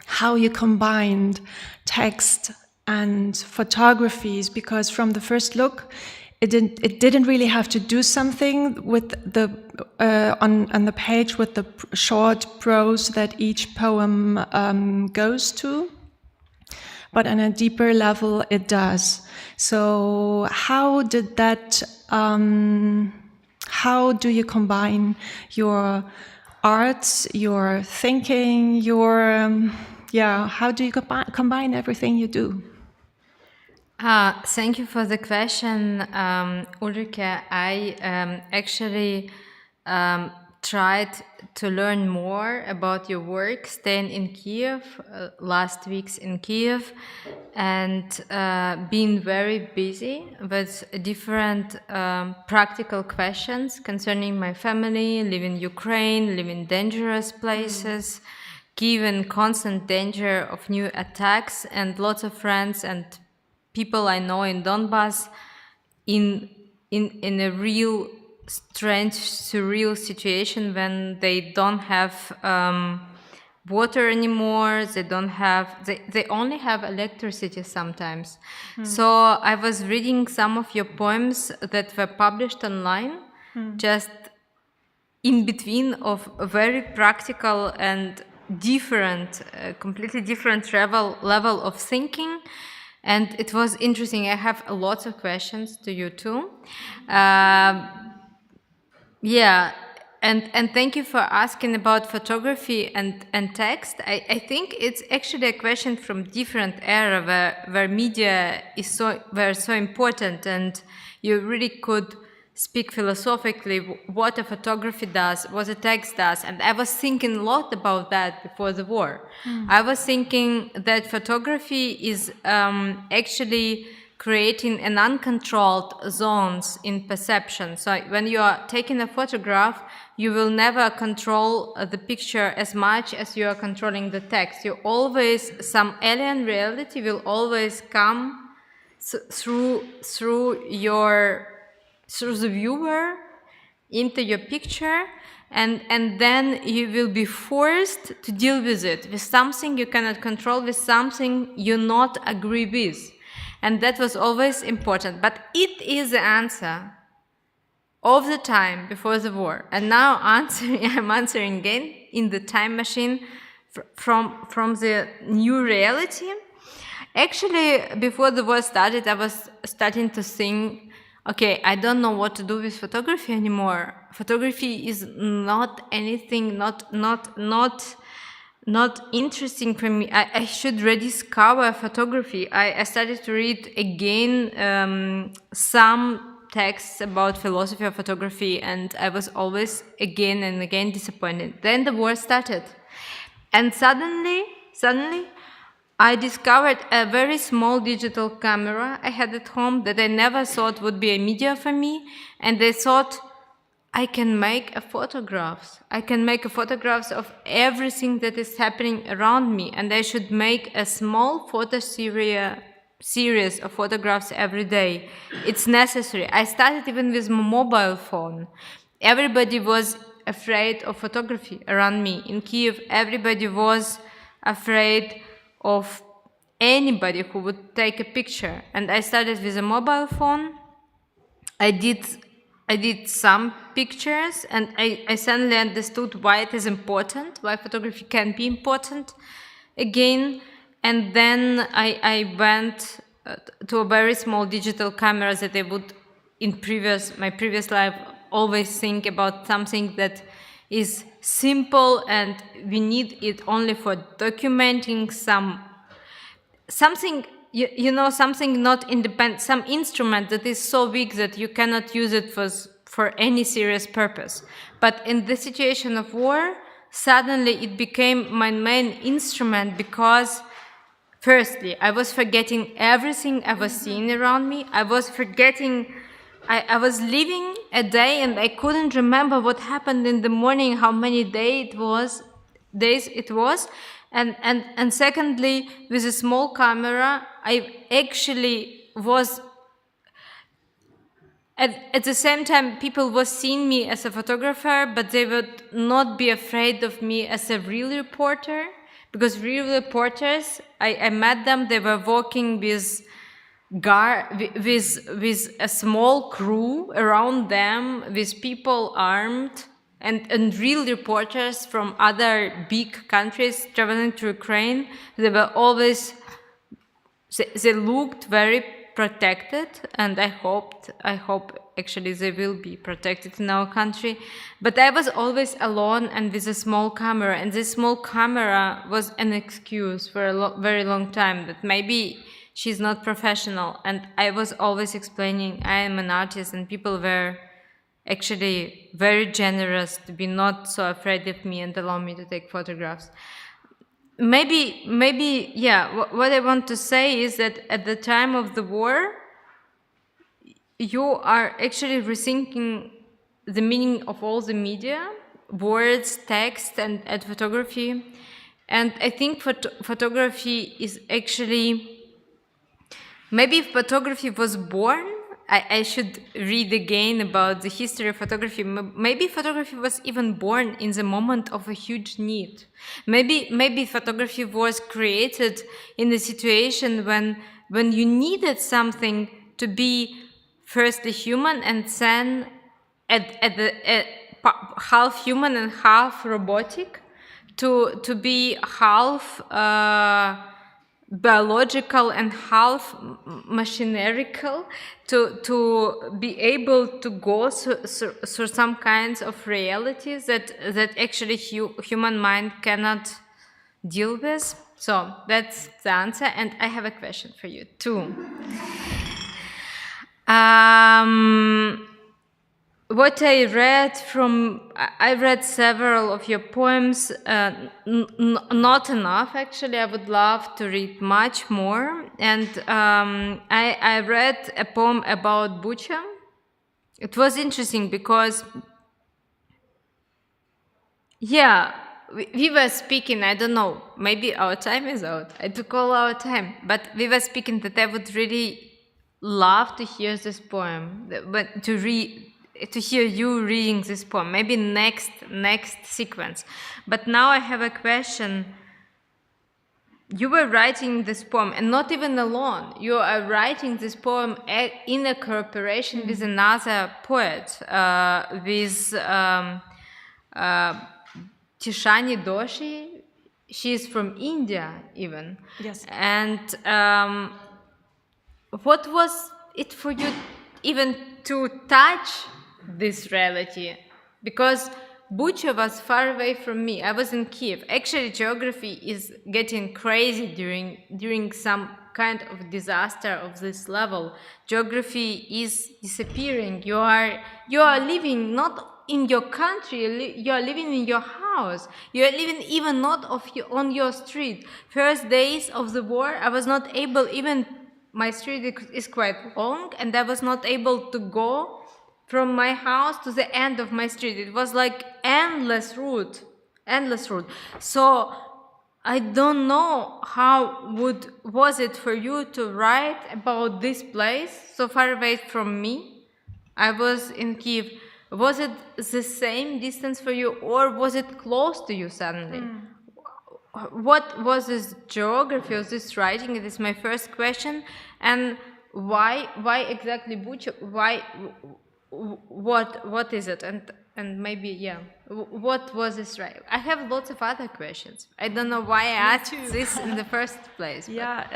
how you combined text and photographies, because from the first look, it didn't really have to do something with the on the page with the short prose that each poem goes to. But on a deeper level, how do you combine your arts, your thinking, your how do you combine everything you do? Thank you for the question, Ulrike. I actually tried to learn more about your work, staying in Kiev, last weeks in Kiev, and being very busy with different practical questions concerning my family, live in Ukraine, live in dangerous places, Kiev in constant danger of new attacks, and lots of friends and people I know in Donbass in a real strange, surreal situation when they don't have water anymore, they only have electricity sometimes. So I was reading some of your poems that were published online, just in between of a very practical and different, completely different level of thinking. And it was interesting. I have lots of questions to you too. And thank you for asking about photography and text. I think it's actually a question from different era where media is were so important, and you really could speak philosophically what a photography does, what a text does. And I was thinking a lot about that before the war. I was thinking that photography is actually creating an uncontrolled zones in perception. So when you are taking a photograph, you will never control the picture as much as you are controlling the text. You always, some alien reality will always come through the viewer into your picture, and then you will be forced to deal with it, with something you cannot control, with something you not agree with. And that was always important. But it is the answer of the time before the war. And now I'm answering again in the time machine from the new reality. Actually, before the war started, I was starting to think, okay, I don't know what to do with photography anymore. Photography is not anything, not interesting for me. I should rediscover photography. I started to read again some texts about philosophy of photography, and I was always again and again disappointed. Then the war started, and suddenly I discovered a very small digital camera I had at home that I never thought would be a media for me, and I thought, I can make photographs. I can make photographs of everything that is happening around me, and I should make a small photo series of photographs every day. It's necessary. I started even with my mobile phone. Everybody was afraid of photography around me. In Kiev, everybody was afraid of anybody who would take a picture. And I started with a mobile phone. I did some pictures, and I suddenly understood why it is important, why photography can be important again. And then I went to a very small digital camera that I would, in my previous life, always think about something that is simple and we need it only for documenting something, something not independent, some instrument that is so big that you cannot use it for any serious purpose. But in the situation of war, suddenly it became my main instrument because, firstly, I was forgetting everything I was seeing around me. I was forgetting, I was living a day and I couldn't remember what happened in the morning, how many days it was. And secondly, with a small camera, I actually was, at the same time, people were seeing me as a photographer, but they would not be afraid of me as a real reporter, because real reporters, I met them, they were working with a small crew around them, with people armed, and real reporters from other big countries traveling to Ukraine. They were always, they looked very protected, and I hope actually they will be protected in our country. But I was always alone and with a small camera, and this small camera was an excuse for a very long time that maybe she's not professional. And I was always explaining I am an artist, and people were actually very generous to be not so afraid of me and allow me to take photographs. Maybe, yeah, what I want to say is that at the time of the war, you are actually rethinking the meaning of all the media, words, text, and photography. And I think photography is actually, maybe if photography was born, I should read again about the history of photography. Maybe photography was even born in the moment of a huge need. Maybe photography was created in the situation when you needed something to be firstly human and then half human and half robotic, to be half biological and half machinerical, to be able to go through some kinds of realities that actually human mind cannot deal with. So that's the answer, and I have a question for you too. What I read several of your poems, not enough actually. I would love to read much more. And I read a poem about Bucha. It was interesting because, yeah, we were speaking, I don't know, maybe our time is out. I took all our time, but we were speaking that I would really love to hear this poem, but to hear you reading this poem, maybe next sequence. But now I have a question. You were writing this poem, and not even alone. You are writing this poem in a cooperation with another poet, with Tishani Doshi. She is from India, even. Yes. And what was it for you even to touch this reality? Because Bucha was far away from me. I was in Kiev. Actually, geography is getting crazy during some kind of disaster of this level. Geography is disappearing. You are living not in your country. You are living in your house. You are living even not on your street. First days of the war, I was not able even. My street is quite long, and I was not able to go from my house to the end of my street. It was like endless route. So I don't know how was it for you to write about this place so far away from me. I was in Kiev. Was it the same distance for you, or was it close to you suddenly? What was this geography of this writing? It is my first question. And why exactly Bucha? Why? What is it? And maybe, yeah, what was this right? I have lots of other questions. I don't know why I asked this in the first place. Yeah,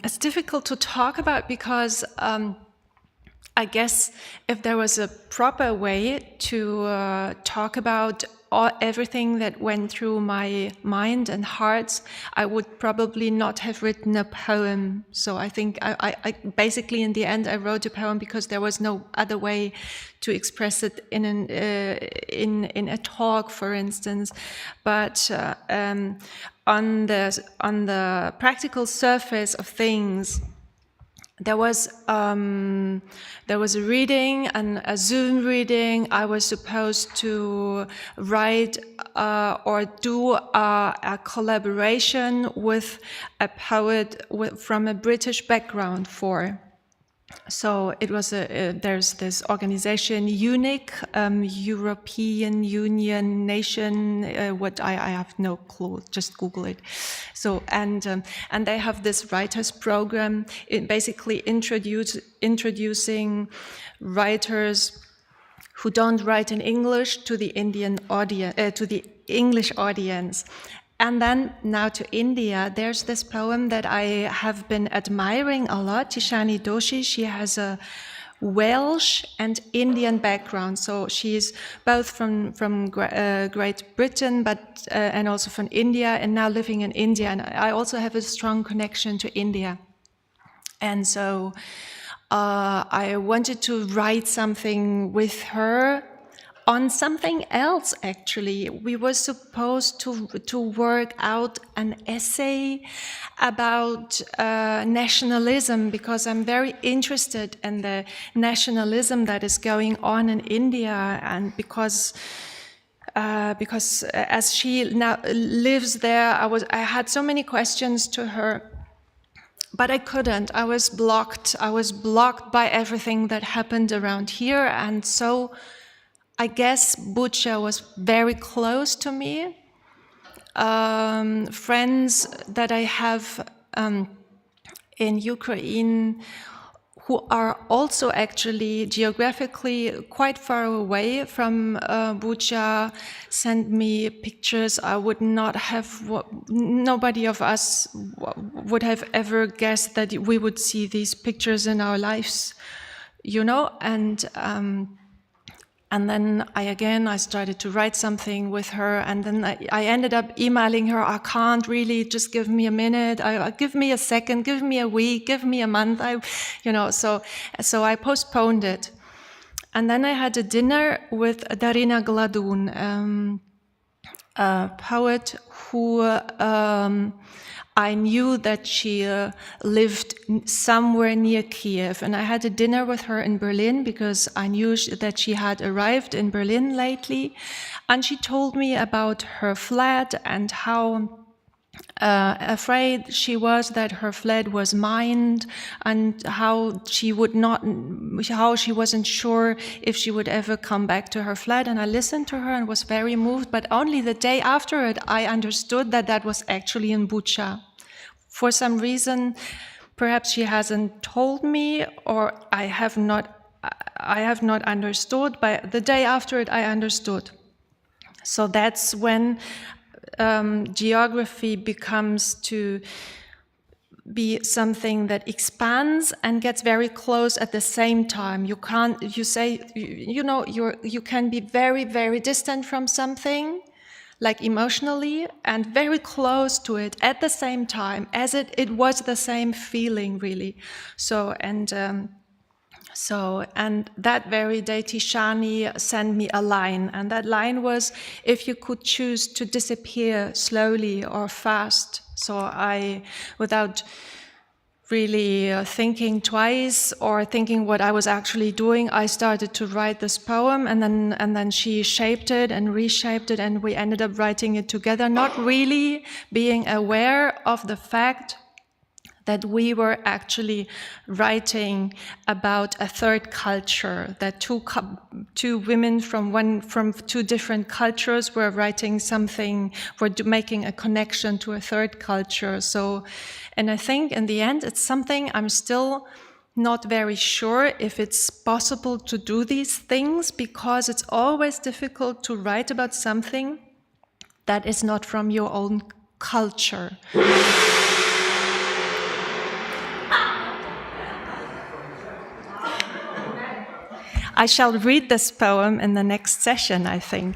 it's difficult to talk about because I guess if there was a proper way to talk about everything that went through my mind and heart, I would probably not have written a poem. So I think I basically in the end I wrote a poem because there was no other way to express it in a talk, for instance. But on the practical surface of things, there was a reading, a Zoom reading. I was supposed to write or do a collaboration with a poet from a British background for. So it was there's this organization, UNIC, European Union Nation. What I have no clue. Just Google it. So and they have this writers program. It basically introducing writers who don't write in English to the Indian audience, to the English audience. And then now to India, there's this poem that I have been admiring a lot, Tishani Doshi. She has a Welsh and Indian background, so she is both from Great Britain, but and also from India, and now living in India. And I also have a strong connection to India, and so I wanted to write something with her on something else. Actually, we were supposed to work out an essay about nationalism, because I'm very interested in the nationalism that is going on in India, and because as she now lives there, I had so many questions to her, but I couldn't. I was blocked. I was blocked by everything that happened around here, and so I guess Bucha was very close to me. Friends that I have in Ukraine who are also actually geographically quite far away from Bucha sent me pictures I would not have, nobody of us would have ever guessed that we would see these pictures in our lives, you know, and then I started to write something with her, and then I ended up emailing her, I can't really, just give me a minute, give me a second, give me a week, give me a month, so I postponed it. And then I had a dinner with Darina Gladun, a poet who I knew that she lived somewhere near Kiev, and I had a dinner with her in Berlin because I knew that she had arrived in Berlin lately, and she told me about her flat and how afraid she was that her flat was mined, and how she wasn't sure if she would ever come back to her flat. And I listened to her and was very moved, but only the day after it I understood that that was actually in Bucha. For some reason, perhaps she hasn't told me, or I have not understood, but the day after it I understood. So that's when geography becomes to be something that expands and gets very close at the same time. You can be very, very distant from something, like emotionally, and very close to it at the same time, as it was the same feeling, really. And that very day, Tishani sent me a line, and that line was, if you could choose to disappear slowly or fast. So I, without really thinking twice or thinking what I was actually doing, I started to write this poem, and then she shaped it and reshaped it, and we ended up writing it together, not really being aware of the fact that we were actually writing about a third culture, that two women from two different cultures were writing something, were making a connection to a third culture. So, and I think in the end, it's something I'm still not very sure if it's possible to do these things, because it's always difficult to write about something that is not from your own culture. I shall read this poem in the next session, I think.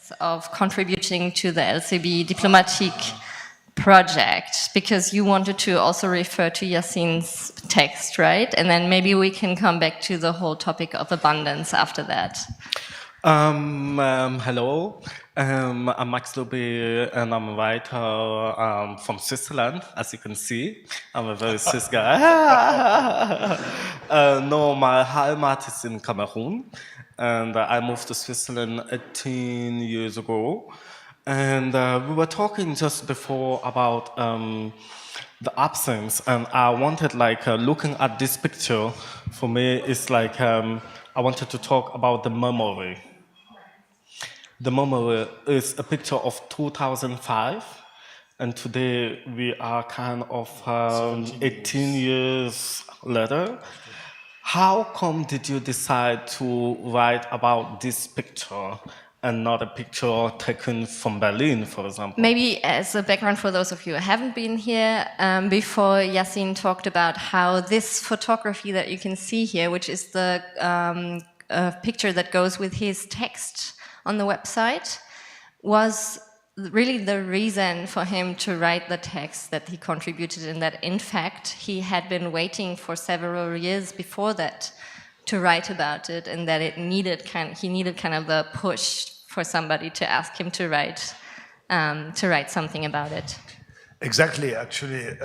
sense of contributing to the LCB Diplomatique project, because you wanted to also refer to Yassin's text, right? And then maybe we can come back to the whole topic of abundance after that. Hello, I'm Max Lobe, and I'm a writer from Switzerland, as you can see. I'm a very Swiss guy. No, my Heimat is in Cameroon, and I moved to Switzerland 18 years ago. And we were talking just before about the absence, and I wanted, looking at this picture, for me, it's like I wanted to talk about the memory. The memory is a picture of 2005, and today we are kind of 18 years later. How come did you decide to write about this picture and not a picture taken from Berlin, for example? Maybe as a background for those of you who haven't been here, before Yassin talked about how this photography that you can see here, which is the picture that goes with his text on the website, was really the reason for him to write the text that he contributed, and that in fact he had been waiting for several years before that to write about it, and that he needed kind of the push for somebody to ask him to write something about it. Exactly. Actually,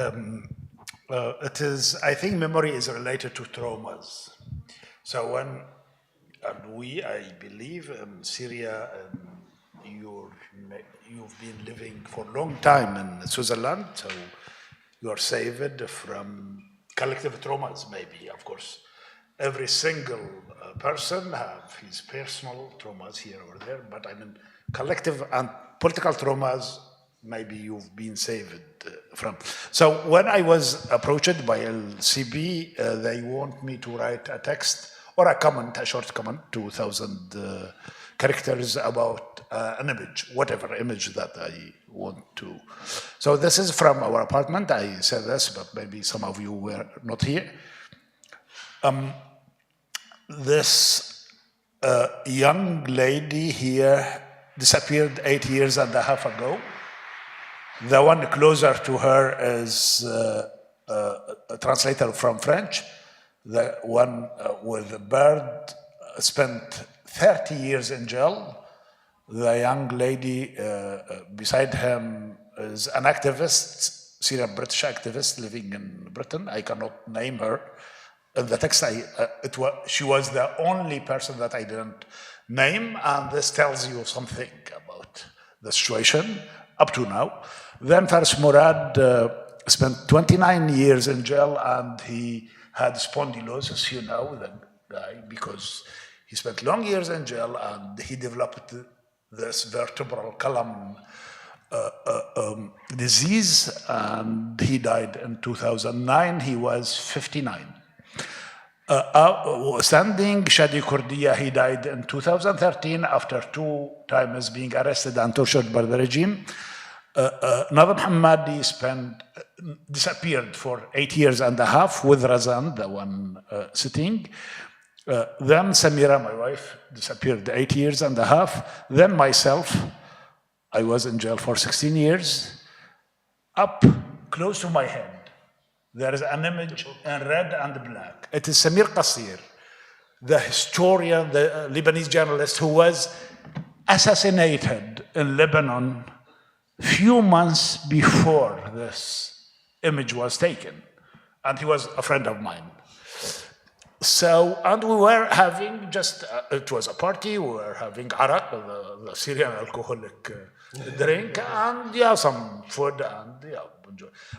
it is. I think memory is related to traumas. So when I believe in Syria, you've been living for a long time in Switzerland, so you are saved from collective traumas. Maybe, of course, every single person have his personal traumas here or there, but I mean collective and political traumas, maybe you've been saved from. So when I was approached by LCB, they want me to write a text or a comment, a short comment, 2,000 characters about an image, whatever image that I want to. So this is from our apartment. I said this, but maybe some of you were not here. This young lady here disappeared 8 years and a half ago. The one closer to her is a translator from French. The one with the bird spent 30 years in jail. The young lady beside him is an activist, Syrian British activist living in Britain. I cannot name her. In the text, she was the only person that I didn't name, and this tells you something about the situation up to now. Then Faris Murad spent 29 years in jail, and he had spondylosis, you know, the guy, because he spent long years in jail, and he developed this vertebral column disease, and he died in 2009. He was 59. Standing Shadi Kurdiya, he died in 2013 after 2 times being arrested and tortured by the regime. Nadam Hammadi disappeared for 8 years and a half with Razan, the one sitting. Then Samira, my wife, disappeared 8 years and a half. Then myself, I was in jail for 16 years. Up close to my head, there is an image in red and black. It is Samir Qasir, the historian, the Lebanese journalist who was assassinated in Lebanon few months before this image was taken. And he was a friend of mine. So, and we were having it was a party, we were having arak, the Syrian alcoholic drink, and some food, and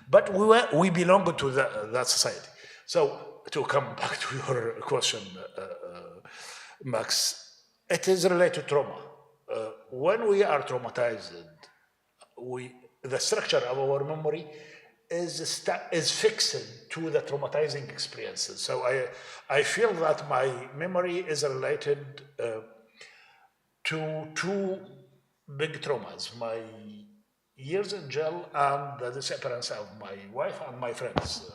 but we belong to that society. So, to come back to your question, Max, it is related to trauma. When we are traumatized, the structure of our memory is fixed to the traumatizing experiences. So I feel that my memory is related to 2 big traumas: my years in jail and the disappearance of my wife and my friends,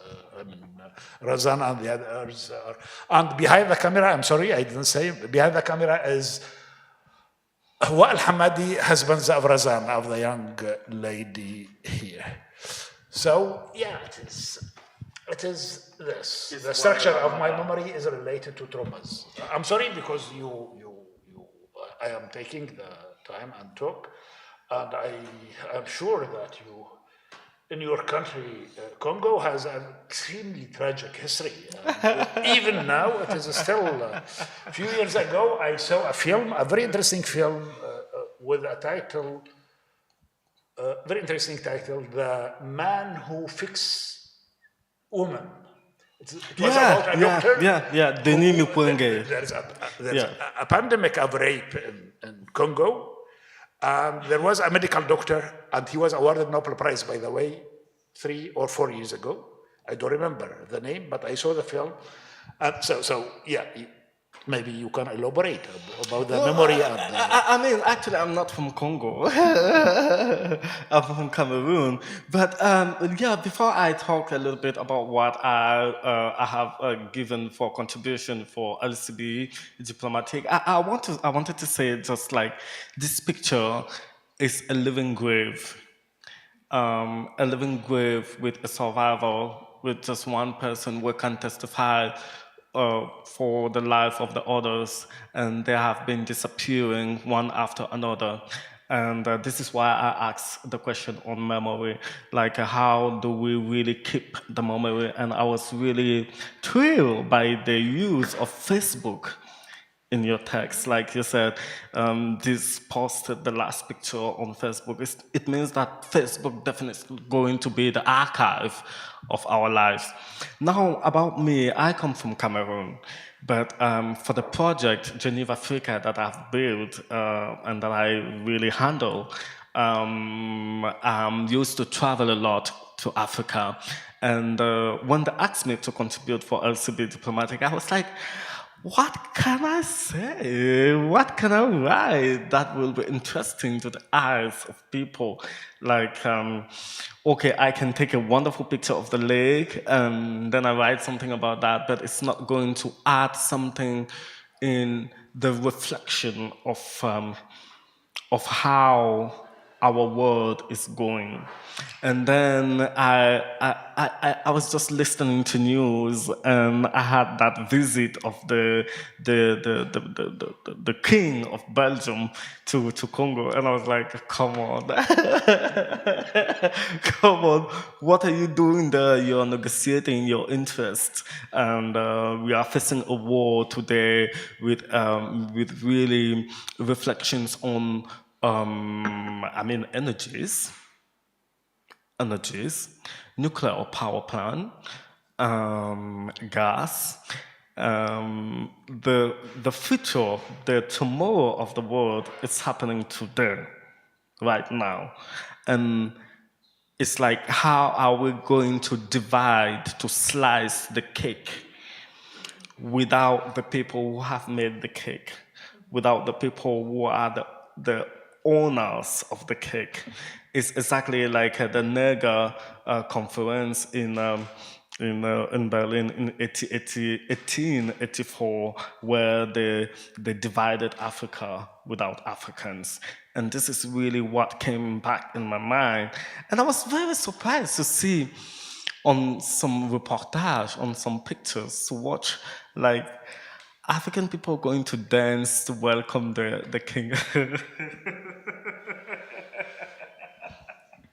Razan and the others. And behind the camera, I'm sorry, I didn't say, behind the camera is هو al-Hamadi, husband of Razan, of the young lady here. So, yeah, it is this. The structure of my memory is related to traumas. I'm sorry because I am taking the time and talk, and I am sure that you, in your country, Congo has an extremely tragic history. Even now, it is still. A few years ago, I saw a film, a very interesting film, with a title, very interesting title, "The Man Who Fixed Woman." It was about a doctor. Denis Mukwege. There's a pandemic of rape in Congo. There was a medical doctor, and he was awarded Nobel Prize, by the way, 3 or 4 years ago. I don't remember the name, but I saw the film. And so yeah, maybe you can elaborate about the memory. I mean, actually, I'm not from Congo. I'm from Cameroon. But yeah, before I talk a little bit about what I have given for contribution for LCB Diplomatique, I wanted to say just like this picture is a living grave. A living grave with a survivor, with just one person who can testify for the life of the others, and they have been disappearing one after another. And this is why I asked the question on memory, like how do we really keep the memory? And I was really thrilled by the use of Facebook in your text. Like you said, this posted the last picture on Facebook. It means that Facebook definitely is going to be the archive of our lives. Now, about me, I come from Cameroon, but for the project Geneva Africa that I've built and that I really handle, I'm used to travel a lot to Africa. And when they asked me to contribute for LCB Diplomatique, I was like, what can I say? What can I write that will be interesting to the eyes of people? Like, okay, I can take a wonderful picture of the lake and then I write something about that, but it's not going to add something in the reflection of how our world is going. And then I was just listening to news, and I had that visit of the king of Belgium to Congo, and I was like, come on, come on, what are you doing there? You're negotiating your interests, and we are facing a war today with really reflections on energies, nuclear power plant, gas, the future, the tomorrow of the world is happening today, right now. And it's like, how are we going to divide, to slice the cake without the people who have made the cake, without the people who are the owners of the cake? It's exactly like the NEGA conference in Berlin in 1884, where they divided Africa without Africans. And this is really what came back in my mind. And I was very surprised to see on some reportage, on some pictures, to watch like African people going to dance to welcome the king.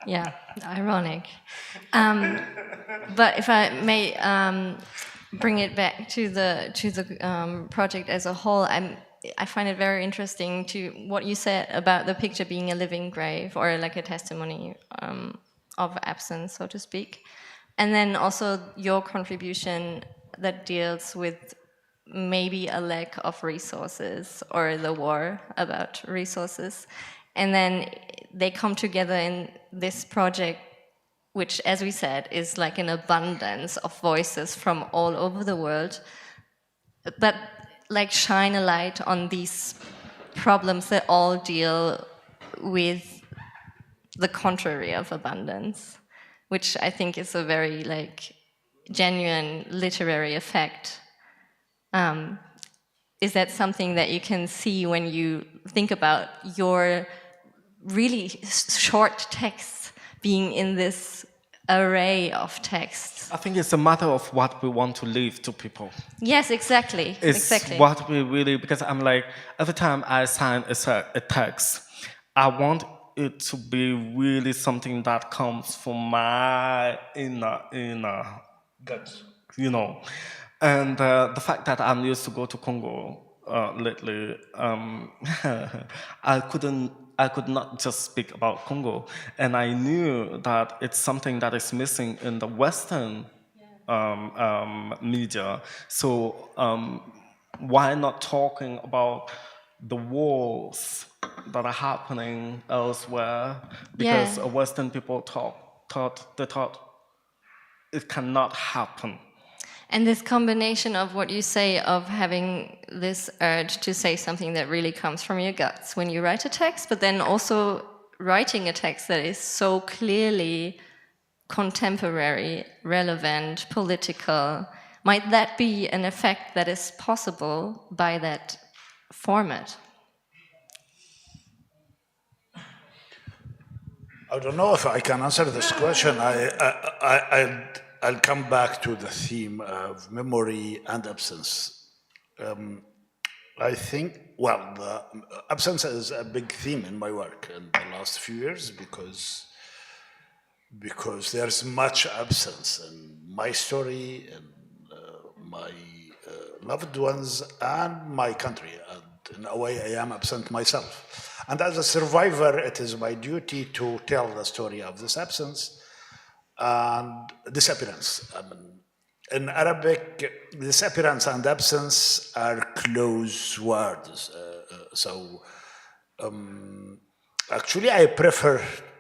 Yeah, ironic. But if I may bring it back to the project as a whole, I find it very interesting to what you said about the picture being a living grave, or like a testimony of absence, so to speak. And then also your contribution that deals with maybe a lack of resources, or the war about resources. And then they come together in this project, which, as we said, is like an abundance of voices from all over the world, but like shine a light on these problems that all deal with the contrary of abundance, which I think is a very like genuine literary effect. is that something that you can see when you think about your really short texts being in this array of texts? I think it's a matter of what we want to leave to people. Yes, exactly. It's what we really, because I'm like, every time I sign a text, I want it to be really something that comes from my inner That's you know. And the fact that I'm used to go to Congo lately, I could not just speak about Congo, and I knew that it's something that is missing in the Western media. So why not talking about the wars that are happening elsewhere? Because Western people thought it cannot happen. And this combination of what you say of having this urge to say something that really comes from your guts when you write a text, but then also writing a text that is so clearly contemporary, relevant, political, might that be an effect that is possible by that format? I don't know if I can answer this question. I'll come back to the theme of memory and absence. I think, well, the absence is a big theme in my work in the last few years because there's much absence in my story, and my loved ones, and my country. And in a way, I am absent myself. And as a survivor, it is my duty to tell the story of this absence and disappearance. I mean, in Arabic, disappearance and absence are close words. Actually, I prefer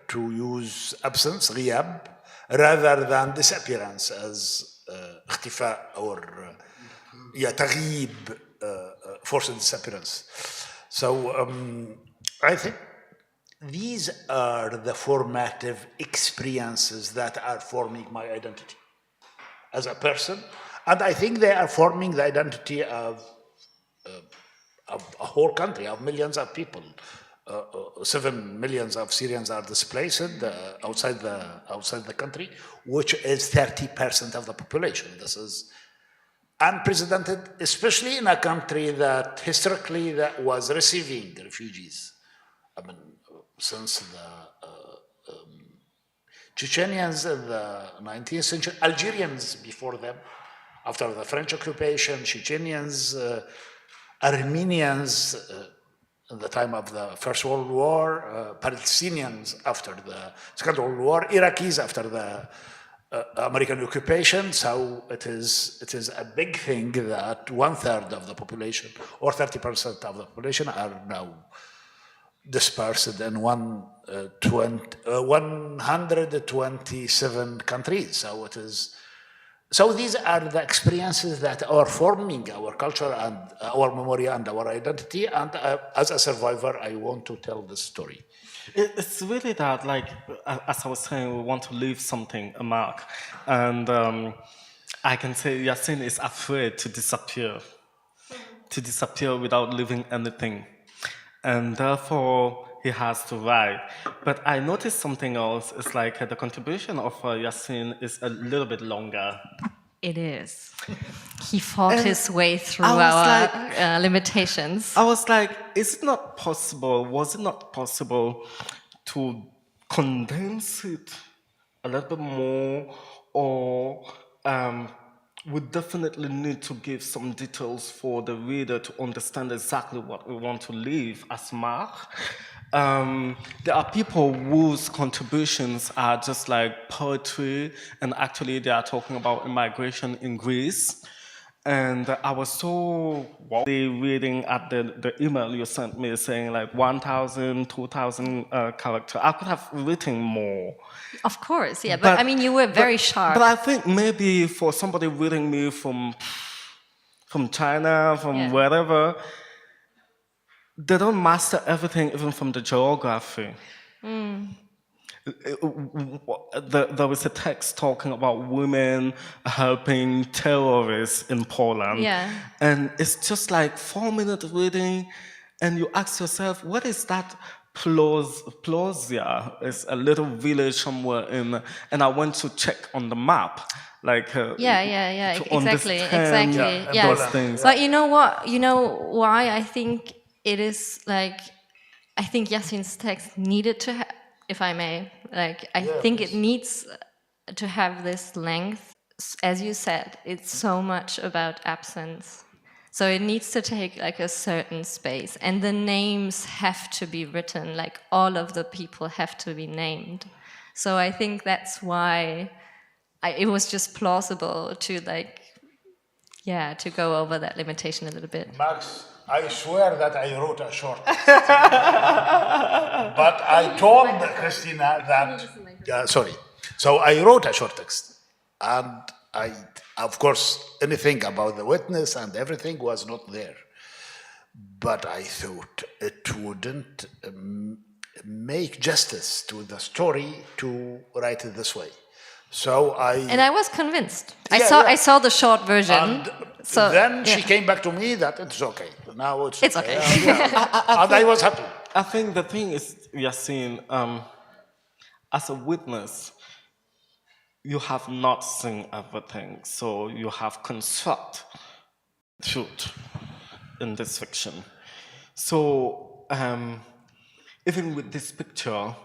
to use absence, غياب, rather than disappearance as اختفاء or تغييب, forced disappearance. So I think these are the formative experiences that are forming my identity as a person, and I think they are forming the identity of a whole country, of millions of people. 7 million of Syrians are displaced outside the country, which is 30% of the population. This is unprecedented, especially in a country that historically that was receiving refugees. I mean, since the Chechenians in the 19th century, Algerians before them, after the French occupation, Chechenians, Armenians in the time of the First World War, Palestinians after the Second World War, Iraqis after the American occupation. So it is a big thing that 1/3 of the population or 30% of the population are now dispersed in 127 countries. So these are the experiences that are forming our culture and our memory and our identity. And as a survivor, I want to tell this story. It's really that, like, as I was saying, we want to leave something, a mark. And I can say Yassin is afraid to disappear without leaving anything. And therefore, he has to write. But I noticed something else. It's like the contribution of Yassin is a little bit longer. It is. He fought his way through our limitations. I was like, was it not possible to condense it a little bit more, or we definitely need to give some details for the reader to understand exactly what we want to leave as mark. There are people whose contributions are just like poetry, and actually they are talking about immigration in Greece. And I was so reading at the email you sent me saying like 1,000, 2,000 characters. I could have written more. Of course, yeah, but I mean, you were very sharp. But I think maybe for somebody reading me from China, from wherever, they don't master everything, even from the geography. there was a text talking about women helping terrorists in Poland. Yeah. And it's just like 4-minute reading, and you ask yourself, what is that? Plozia is a little village somewhere in, and I went to check on the map, like Yeah, to exactly, understand exactly. those things. But you know what? You know why I think it is like, I think Yassin's text needed to have, if I may, like, I think it needs to have this length. As you said, it's so much about absence. So it needs to take like a certain space, and the names have to be written, like all of the people have to be named. So I think that's why it was just plausible to like, yeah, to go over that limitation a little bit. Max, I swear that I wrote a short text. But I told Christina that, sorry. So I wrote a short text. And I, of course, anything about the witness and everything was not there. But I thought it wouldn't make justice to the story to write it this way. So And I was convinced. Yeah, I saw the short version. And so then she came back to me that it's okay. Now it's okay. And I was happy. I think the thing is, Yassin, as a witness, you have not seen everything, so you have construct truth in this fiction. So even with this picture,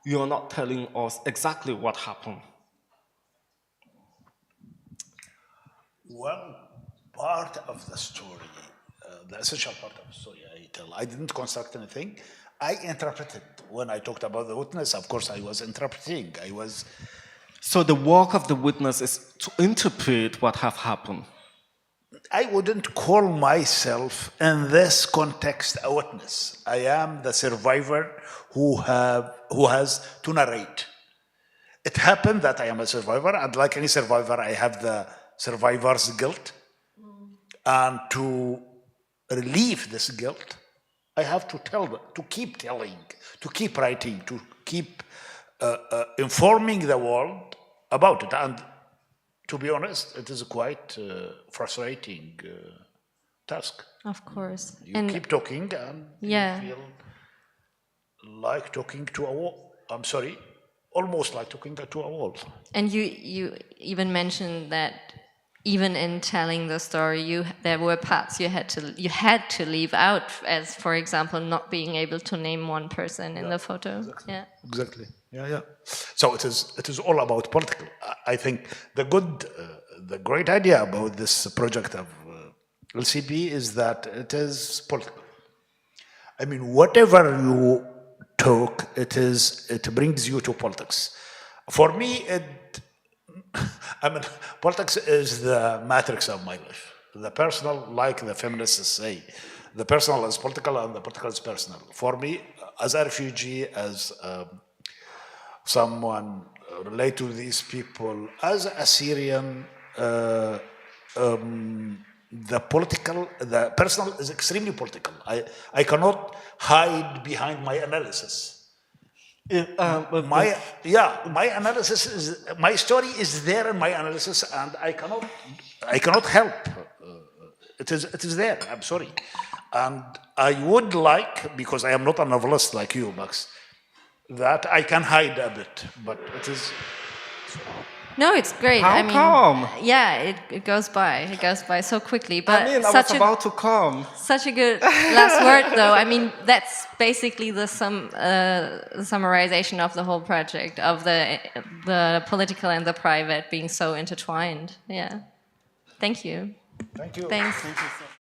you're not telling us exactly what happened. One part of the story, the essential part of the story I tell, I didn't construct anything. I interpreted. When I talked about the witness, of course, I was interpreting. So the work of the witness is to interpret what have happened. I wouldn't call myself in this context a witness. I am the survivor who has to narrate. It happened that I am a survivor, and like any survivor, I have the survivor's guilt. And to relieve this guilt, I have to keep telling, to keep writing, to keep informing the world about it. And to be honest, it is a quite frustrating task. Of course. You keep talking and you feel like talking to a wall. I'm sorry, almost like talking to a wall. And you even mentioned that even in telling the story, there were parts you had to leave out, as for example, not being able to name one person in the photo. Exactly. Yeah. Exactly. Yeah. So it is all about political. I think the great idea about this project of LCB is that it is political. I mean, whatever you talk, it brings you to politics. For me, politics is the matrix of my life. The personal, like the feminists say, the personal is political and the political is personal. For me, as a refugee, as someone related to these people, as a Syrian, the personal is extremely political. I cannot hide behind my analysis. My analysis is, my story is there in my analysis, and I cannot help. It is there. I'm sorry, and I would like, because I am not a novelist like you, Max, that I can hide a bit, but it is. No, it's great. How come? Yeah, it goes by. It goes by so quickly. But I was about to come. Such a good last word, though. I mean, that's basically the summarization of the whole project, of the political and the private being so intertwined. Yeah. Thank you. Thank you. Thanks. Thank you so much.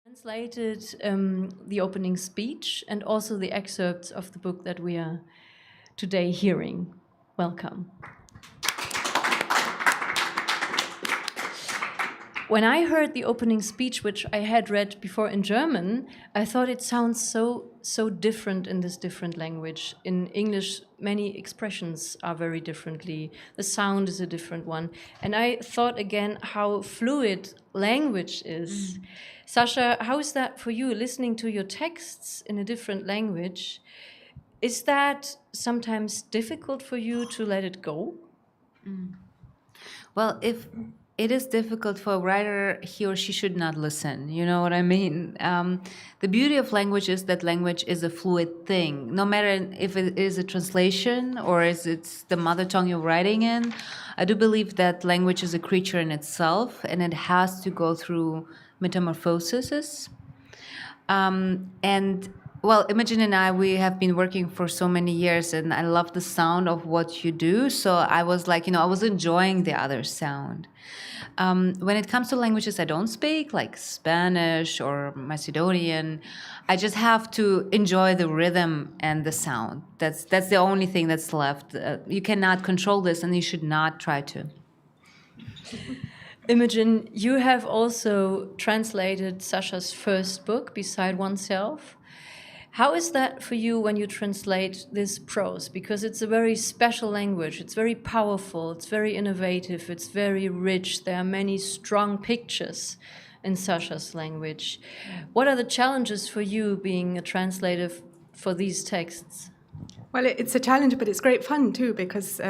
Translated the opening speech and also the excerpts of the book that we are today hearing. Welcome. When I heard the opening speech, which I had read before in German, I thought it sounds so different in this different language. In English, many expressions are very differently. The sound is a different one. And I thought again how fluid language is. Sasha, how is that for you, listening to your texts in a different language? Is that sometimes difficult for you to let it go? Well, if it is difficult for a writer, he or she should not listen. You know what I mean? The beauty of language is that language is a fluid thing. No matter if it is a translation or it's the mother tongue you're writing in, I do believe that language is a creature in itself and it has to go through metamorphoses. And well, Imogen and I, we have been working for so many years and I love the sound of what you do. So I was like, I was enjoying the other sound. When it comes to languages I don't speak, like Spanish or Macedonian, I just have to enjoy the rhythm and the sound. That's the only thing that's left. You cannot control this and you should not try to. Imogen, you have also translated Sasha's first book, Beside Oneself. How is that for you when you translate this prose? Because it's a very special language, it's very powerful, it's very innovative, it's very rich. There are many strong pictures in Sasha's language. What are the challenges for you being a translator for these texts? Well, it's a challenge, but it's great fun too, because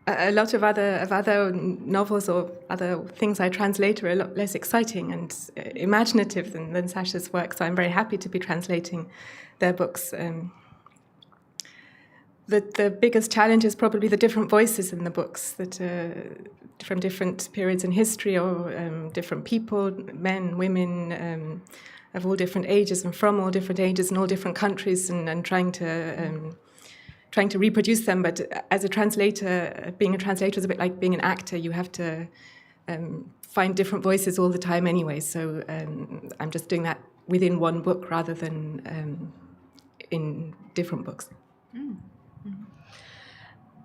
a lot of other novels or other things I translate are a lot less exciting and imaginative than Sasha's work, so I'm very happy to be translating their books. The biggest challenge is probably the different voices in the books, that from different periods in history or different people, men, women, of all different ages and from all different ages and all different countries, and trying to reproduce them. But as a translator, being a translator is a bit like being an actor. You have to find different voices all the time anyway. So I'm just doing that within one book rather than in different books.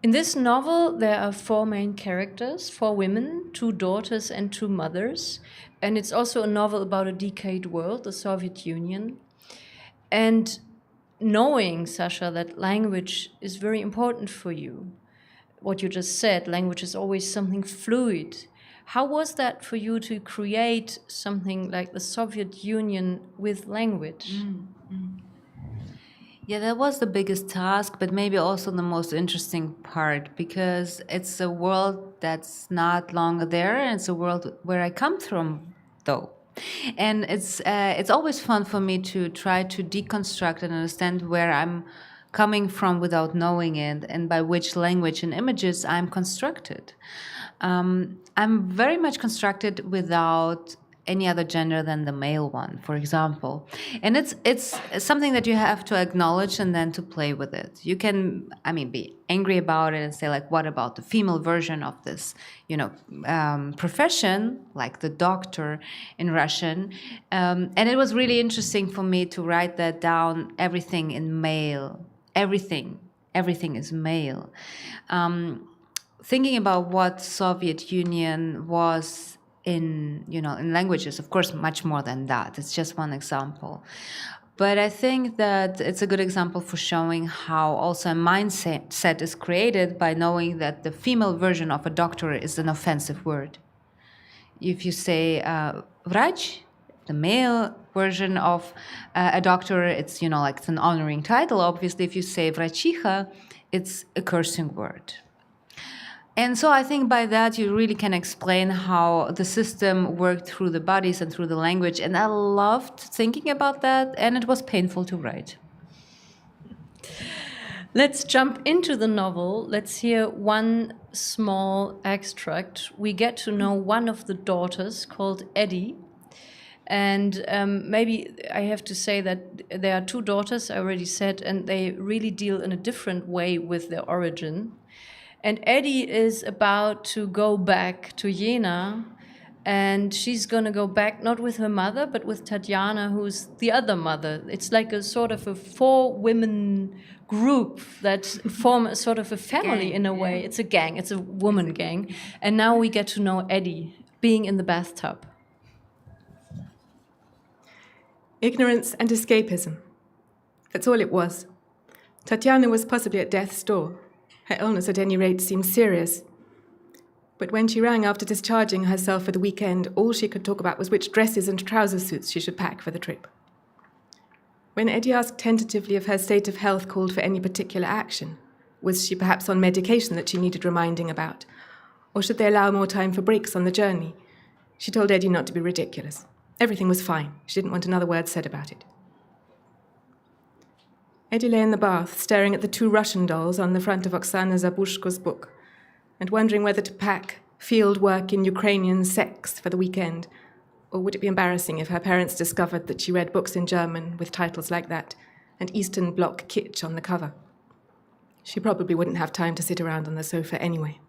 In this novel, there are 4 main characters, 4 women, 2 daughters and 2 mothers. And it's also a novel about a decayed world, the Soviet Union. And knowing, Sasha, that language is very important for you, what you just said, language is always something fluid. How was that for you to create something like the Soviet Union with language? Yeah, that was the biggest task, but maybe also the most interesting part, because it's a world that's not longer there, and it's a world where I come from, though. And it's always fun for me to try to deconstruct and understand where I'm coming from without knowing it, and by which language and images I'm constructed. I'm very much constructed without any other gender than the male one, for example. And it's something that you have to acknowledge and then to play with it. You can, be angry about it and say, like, what about the female version of this, profession, like the doctor in Russian. And it was really interesting for me to write that down, everything in male, everything is male. Thinking about what Soviet Union was in languages, of course, much more than that. It's just one example. But I think that it's a good example for showing how also a mindset is created by knowing that the female version of a doctor is an offensive word. If you say врач, the male version of a doctor, it's, it's an honoring title. Obviously, if you say врачиха, it's a cursing word. And so I think by that you really can explain how the system worked through the bodies and through the language. And I loved thinking about that, and it was painful to write. Let's jump into the novel. Let's hear one small extract. We get to know one of the daughters called Eddie. And maybe I have to say that there are 2 daughters, I already said, and they really deal in a different way with their origin. And Eddie is about to go back to Jena And she's going to go back, not with her mother, but with Tatiana, who's the other mother. It's like a sort of a 4-women group that form a sort of a family in a way. It's a gang, it's a woman gang. And now we get to know Eddie being in the bathtub. Ignorance and escapism. That's all it was. Tatiana was possibly at death's door. Her illness, at any rate, seemed serious. But when she rang after discharging herself for the weekend, all she could talk about was which dresses and trouser suits she should pack for the trip. When Eddie asked tentatively if her state of health called for any particular action, was she perhaps on medication that she needed reminding about? Or should they allow more time for breaks on the journey? She told Eddie not to be ridiculous. Everything was fine. She didn't want another word said about it. Eddie lay in the bath, staring at the 2 Russian dolls on the front of Oksana Zabushko's book, and wondering whether to pack field work in Ukrainian sex for the weekend, or would it be embarrassing if her parents discovered that she read books in German with titles like that, and Eastern Bloc kitsch on the cover. She probably wouldn't have time to sit around on the sofa anyway.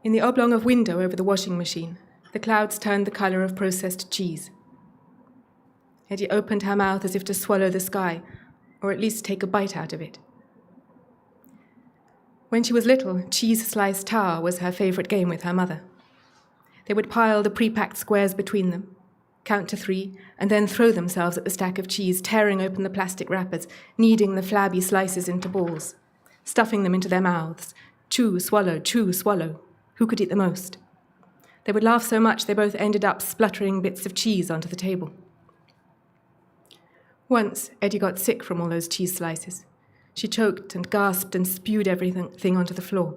In the oblong of window over the washing machine, the clouds turned the colour of processed cheese. Eddie opened her mouth as if to swallow the sky, or at least take a bite out of it. When she was little, cheese slice tower was her favourite game with her mother. They would pile the pre-packed squares between them, count to 3, and then throw themselves at the stack of cheese, tearing open the plastic wrappers, kneading the flabby slices into balls, stuffing them into their mouths. Chew, swallow, chew, swallow. Who could eat the most? They would laugh so much they both ended up spluttering bits of cheese onto the table. Once, Eddie got sick from all those cheese slices. She choked and gasped and spewed everything onto the floor.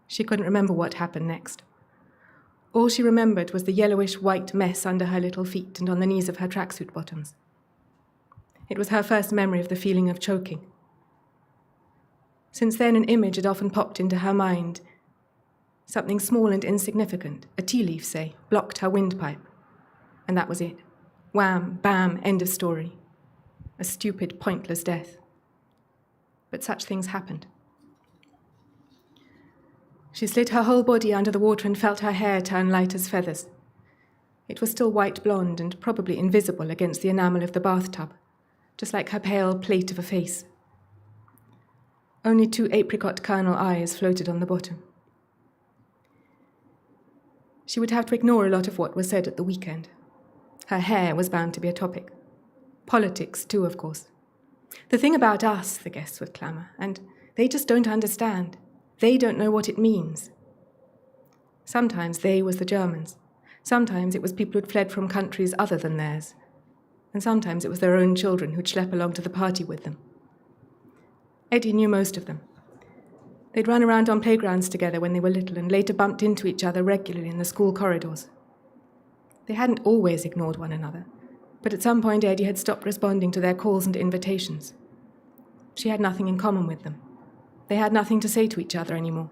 She couldn't remember what happened next. All she remembered was the yellowish-white mess under her little feet and on the knees of her tracksuit bottoms. It was her first memory of the feeling of choking. Since then, an image had often popped into her mind. Something small and insignificant, a tea leaf, say, blocked her windpipe. And that was it. Wham, bam, end of story. A stupid, pointless death. But such things happened. She slid her whole body under the water and felt her hair turn light as feathers. It was still white blonde and probably invisible against the enamel of the bathtub, just like her pale plate of a face. Only 2 apricot kernel eyes floated on the bottom. She would have to ignore a lot of what was said at the weekend. Her hair was bound to be a topic. Politics, too, of course. The thing about us, the guests would clamour, and they just don't understand. They don't know what it means. Sometimes they was the Germans. Sometimes it was people who'd fled from countries other than theirs. And sometimes it was their own children who'd schlep along to the party with them. Eddie knew most of them. They'd run around on playgrounds together when they were little and later bumped into each other regularly in the school corridors. They hadn't always ignored one another, but at some point Eddie had stopped responding to their calls and invitations. She had nothing in common with them. They had nothing to say to each other anymore.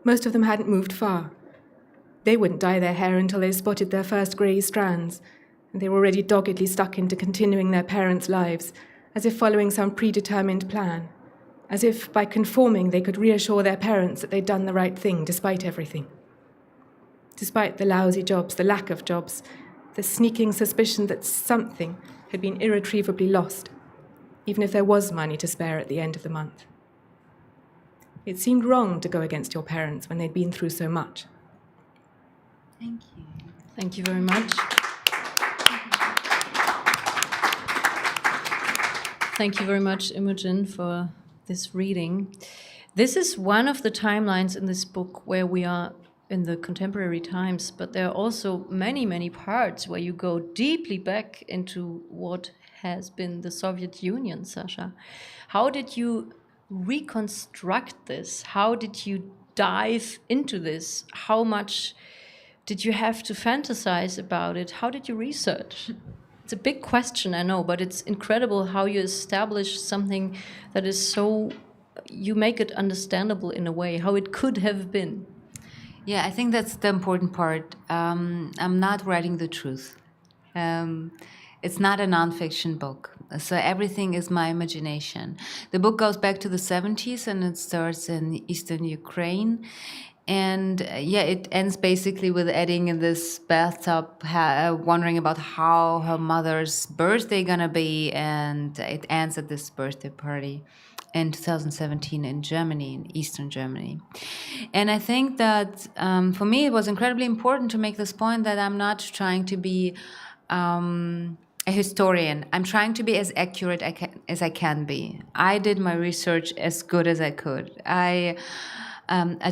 Most of them hadn't moved far. They wouldn't dye their hair until they spotted their first grey strands, and they were already doggedly stuck into continuing their parents' lives, as if following some predetermined plan, as if by conforming they could reassure their parents that they'd done the right thing despite everything. Despite the lousy jobs, the lack of jobs, the sneaking suspicion that something had been irretrievably lost, even if there was money to spare at the end of the month. It seemed wrong to go against your parents when they'd been through so much. Thank you. Thank you very much. Thank you very much, Imogen, for this reading. This is one of the timelines in this book where we are in the contemporary times, but there are also many, many parts where you go deeply back into what has been the Soviet Union, Sasha. How did you reconstruct this? How did you dive into this? How much did you have to fantasize about it? How did you research? It's a big question, I know, but it's incredible how you establish something that is so, you make it understandable in a way, how it could have been. Yeah, I think that's the important part. I'm not writing the truth. It's not a nonfiction book. So everything is my imagination. The book goes back to the 70s and it starts in eastern Ukraine. And it ends basically with Edding in this bathtub, wondering about how her mother's birthday gonna be, and it ends at this birthday party in 2017 in Germany, in Eastern Germany. And I think that for me it was incredibly important to make this point that I'm not trying to be a historian. I'm trying to be as accurate as I can be. I did my research as good as I could. I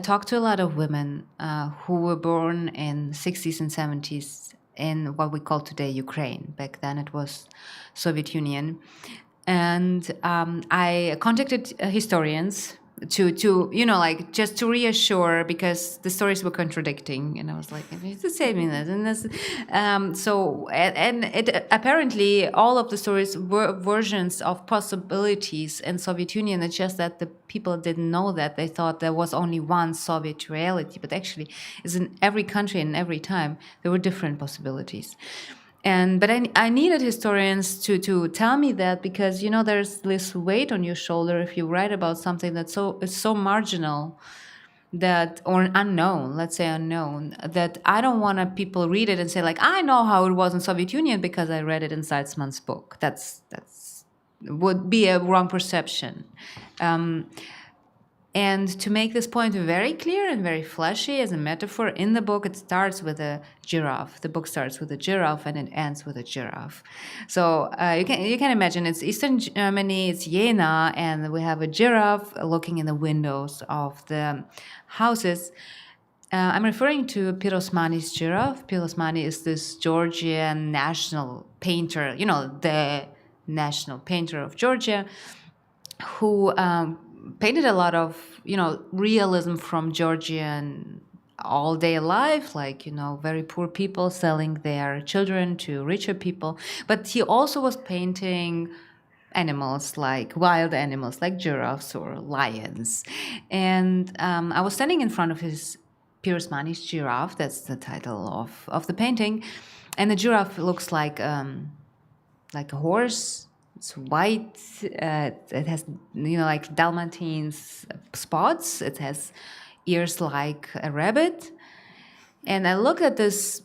talked to a lot of women who were born in 60s and 70s in what we call today Ukraine. Back then it was Soviet Union. And I contacted historians to just to reassure, because the stories were contradicting, and I was like, it's the same in this and this. And it apparently all of the stories were versions of possibilities in Soviet Union. It's just that the people didn't know that. They thought there was only one Soviet reality, but actually, it's in every country and every time there were different possibilities. But I needed historians to tell me that, because there's this weight on your shoulder if you write about something that's so marginal or unknown, let's say unknown, that I don't want people read it and say, like, I know how it was in Soviet Union because I read it in Salzmann's book. That's would be a wrong perception. And to make this point very clear and very fleshy as a metaphor, in the book it starts with a giraffe. The book starts with a giraffe and it ends with a giraffe. So you can imagine it's Eastern Germany, it's Jena, and we have a giraffe looking in the windows of the houses. I'm referring to Pirosmani's giraffe. Pirosmani is this Georgian national painter, the national painter of Georgia, who painted a lot of, realism from Georgian all-day life, like, very poor people selling their children to richer people. But he also was painting animals, like wild animals, like giraffes or lions. And I was standing in front of his Pirosmani's giraffe, that's the title of the painting, and the giraffe looks like a horse. It's white, it has, like Dalmatine's spots. It has ears like a rabbit. And I look at this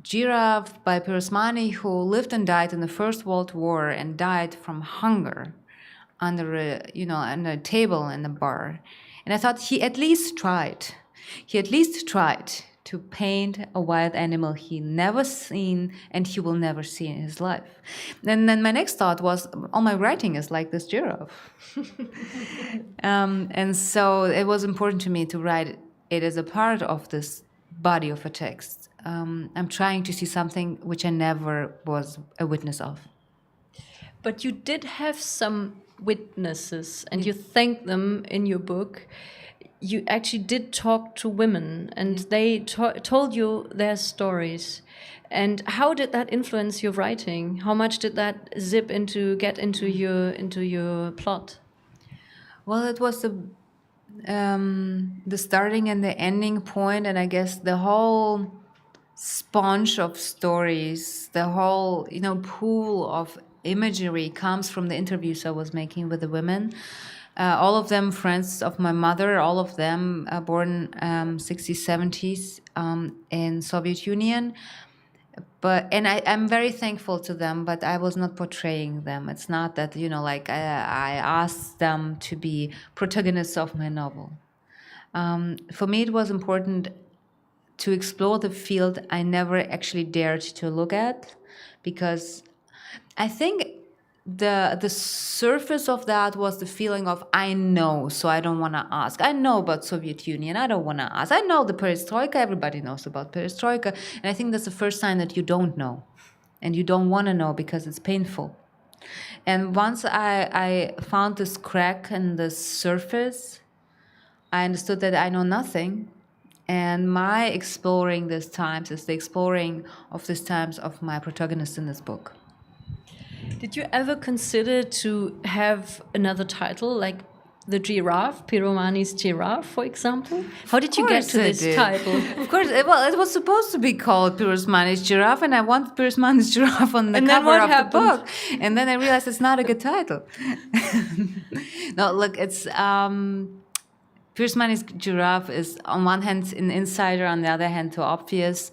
giraffe by Pirosmani, who lived and died in the First World War and died from hunger under a table in a bar. And I thought he at least tried. He at least tried to paint a wild animal he never seen and he will never see in his life. And then my next thought was, all my writing is like this giraffe. And so it was important to me to write it as a part of this body of a text. I'm trying to see something which I never was a witness of. But you did have some witnesses, and you thank them in your book. You actually did talk to women, and they told you their stories. And how did that influence your writing? How much did that get into your plot? Well, it was the starting and the ending point, and I guess the whole sponge of stories, the whole pool of imagery comes from the interviews I was making with the women. All of them friends of my mother, all of them born 60s, 70s in Soviet Union. And I'm very thankful to them, but I was not portraying them. It's not that, I asked them to be protagonists of my novel. For me, it was important to explore the field I never actually dared to look at, because I think the surface of that was the feeling of, I know, so I don't want to ask. I know about Soviet Union, I don't want to ask. I know the perestroika, everybody knows about perestroika. And I think that's the first sign that you don't know. And you don't want to know because it's painful. And once I found this crack in the surface, I understood that I know nothing. And my exploring these times is the exploring of these times of my protagonist in this book. Did you ever consider to have another title, like the giraffe, Piromani's giraffe, for example? How did you get to this title? Of course, well, it was supposed to be called Pirosmani's Giraffe, and I wanted Pirosmani's Giraffe on the cover of the book. And then I realized it's not a good title. No, look, it's Pirosmani's Giraffe is on one hand an insider, on the other hand too obvious.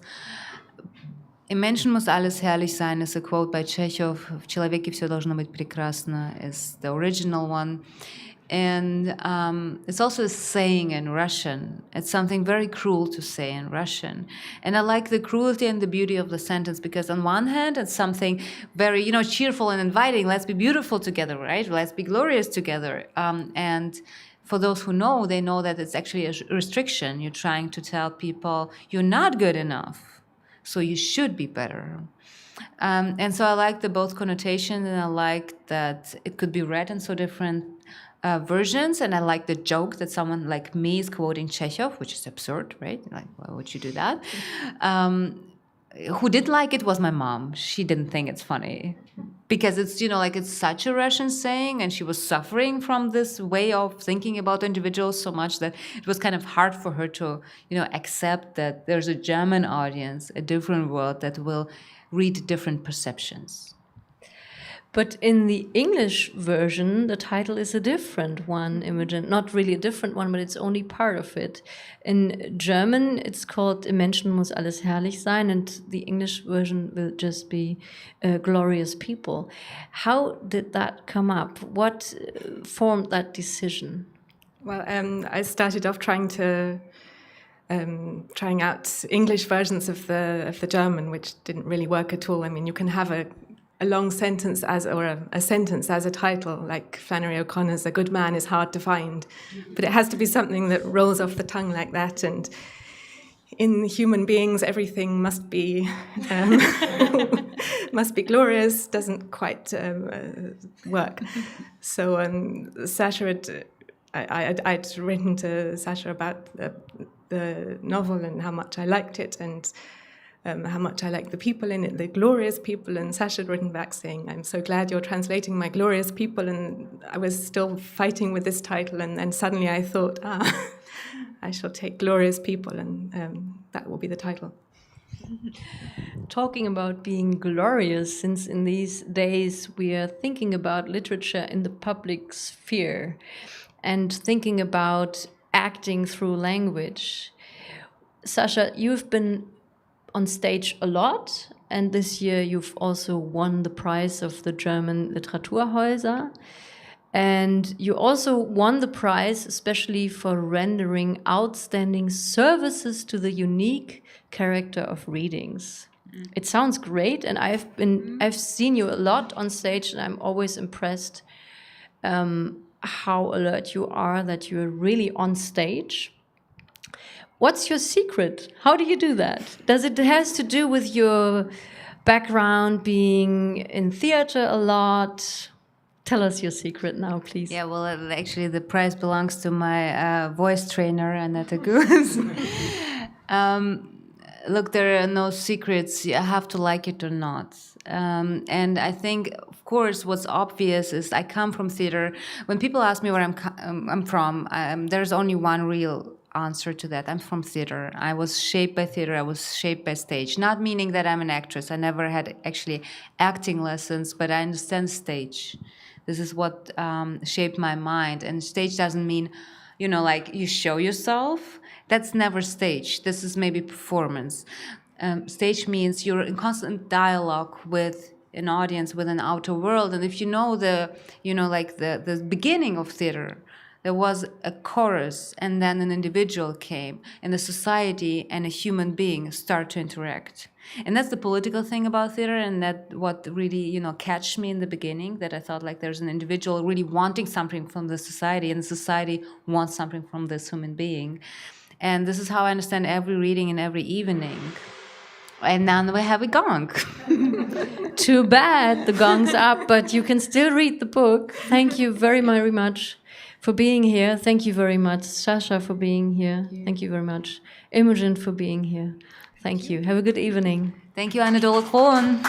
Im Menschen muss alles herrlich sein is a quote by Chekhov. В человеке все должно быть прекрасно is the original one. And it's also a saying in Russian. It's something very cruel to say in Russian. And I like the cruelty and the beauty of the sentence because on one hand, it's something very, cheerful and inviting. Let's be beautiful together, right? Let's be glorious together. And for those who know, they know that it's actually a restriction. You're trying to tell people you're not good enough, so you should be better. And so I like the both connotation, and I like that it could be read in so different versions, and I like the joke that someone like me is quoting Chekhov, which is absurd, right? Like, why would you do that? Who did like it was my mom. She didn't think it's funny because it's, it's such a Russian saying, and she was suffering from this way of thinking about individuals so much that it was kind of hard for her to, accept that there's a German audience, a different world that will read different perceptions. But in the English version, the title is a different one, Imogen. Not really a different one, but it's only part of it. In German, it's called Im Menschen muss alles herrlich sein, and the English version will just be Glorious People. How did that come up? What formed that decision? Well, I started off trying out English versions of the German, which didn't really work at all. I mean, you can have a long sentence a sentence as a title, like Flannery O'Connor's "A good man is hard to find," but it has to be something that rolls off the tongue like that. And in human beings, everything must be glorious. Doesn't quite work. So Sasha I'd written to Sasha about the novel and how much I liked it, and how much I like the people in it, the glorious people, and Sasha had written back saying, "I'm so glad you're translating my glorious people," and I was still fighting with this title, and then suddenly I thought, I shall take glorious people, and that will be the title. Talking about being glorious, since in these days we are thinking about literature in the public sphere and thinking about acting through language. Sasha, you've been on stage a lot, and this year you've also won the prize of the German Literaturhäuser, and you also won the prize especially for rendering outstanding services to the unique character of readings. It sounds great, and I've seen you a lot on stage, and I'm always impressed how alert you are, that you're really on stage. What's your secret? How do you do that? Does it has to do with your background, being in theater a lot? Tell us your secret now, please. Yeah, well, actually, the prize belongs to my voice trainer, Annette Goose. Look, there are no secrets. You have to like it or not. And I think, of course, what's obvious is I come from theater. When people ask me where I'm from, there's only one real answer to that. I'm from theater. I was shaped by theater. I was shaped by stage. Not meaning that I'm an actress. I never had actually acting lessons, but I understand stage. This is what shaped my mind. And stage doesn't mean, like you show yourself. That's never stage. This is maybe performance. Stage means you're in constant dialogue with an audience, with an outer world. And if you know the beginning of theater, there was a chorus, and then an individual came, and the society and a human being start to interact. And that's the political thing about theater, and that what really, catched me in the beginning, that I thought like there's an individual really wanting something from the society, and the society wants something from this human being. And this is how I understand every reading and every evening. And now we have a gong. Too bad the gong's up, but you can still read the book. Thank you very, very much for being here. Thank you very much, Sasha, for being here. Thank you very much, Imogen, for being here. Thank you. Have a good evening. Thank you, Anne-Dore Krohn.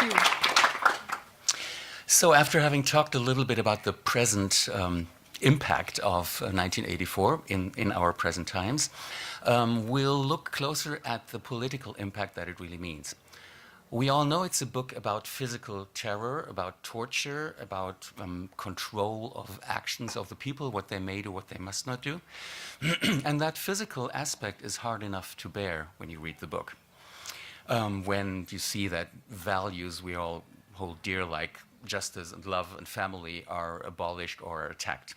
you. So after having talked a little bit about the present impact of 1984 in our present times, we'll look closer at the political impact that it really means. We all know it's a book about physical terror, about torture, about control of actions of the people, what they may do, what they must not do. And that physical aspect is hard enough to bear when you read the book. When you see that values we all hold dear, like justice and love and family, are abolished or are attacked.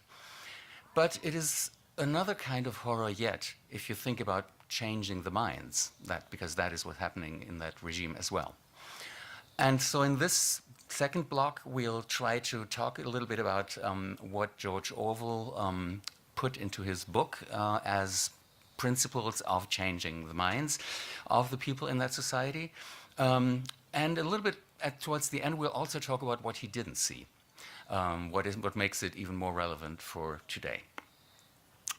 But it is another kind of horror yet if you think about changing the minds, because that is what's happening in that regime as well. And so in this second block, we'll try to talk a little bit about what George Orwell put into his book as principles of changing the minds of the people in that society. And a little bit towards the end, we'll also talk about what he didn't see, what makes it even more relevant for today.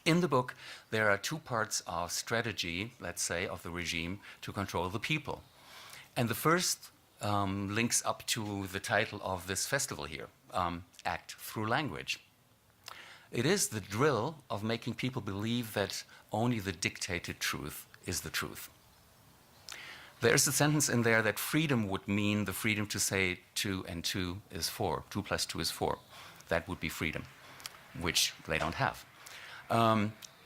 In the book, there are two parts of strategy, let's say, of the regime to control the people. And the first links up to the title of this festival here, Act Through Language. It is the drill of making people believe that only the dictated truth is the truth. There's a sentence in there that freedom would mean the freedom to say 2 and 2 is 4, 2 plus 2 is 4. That would be freedom, which they don't have.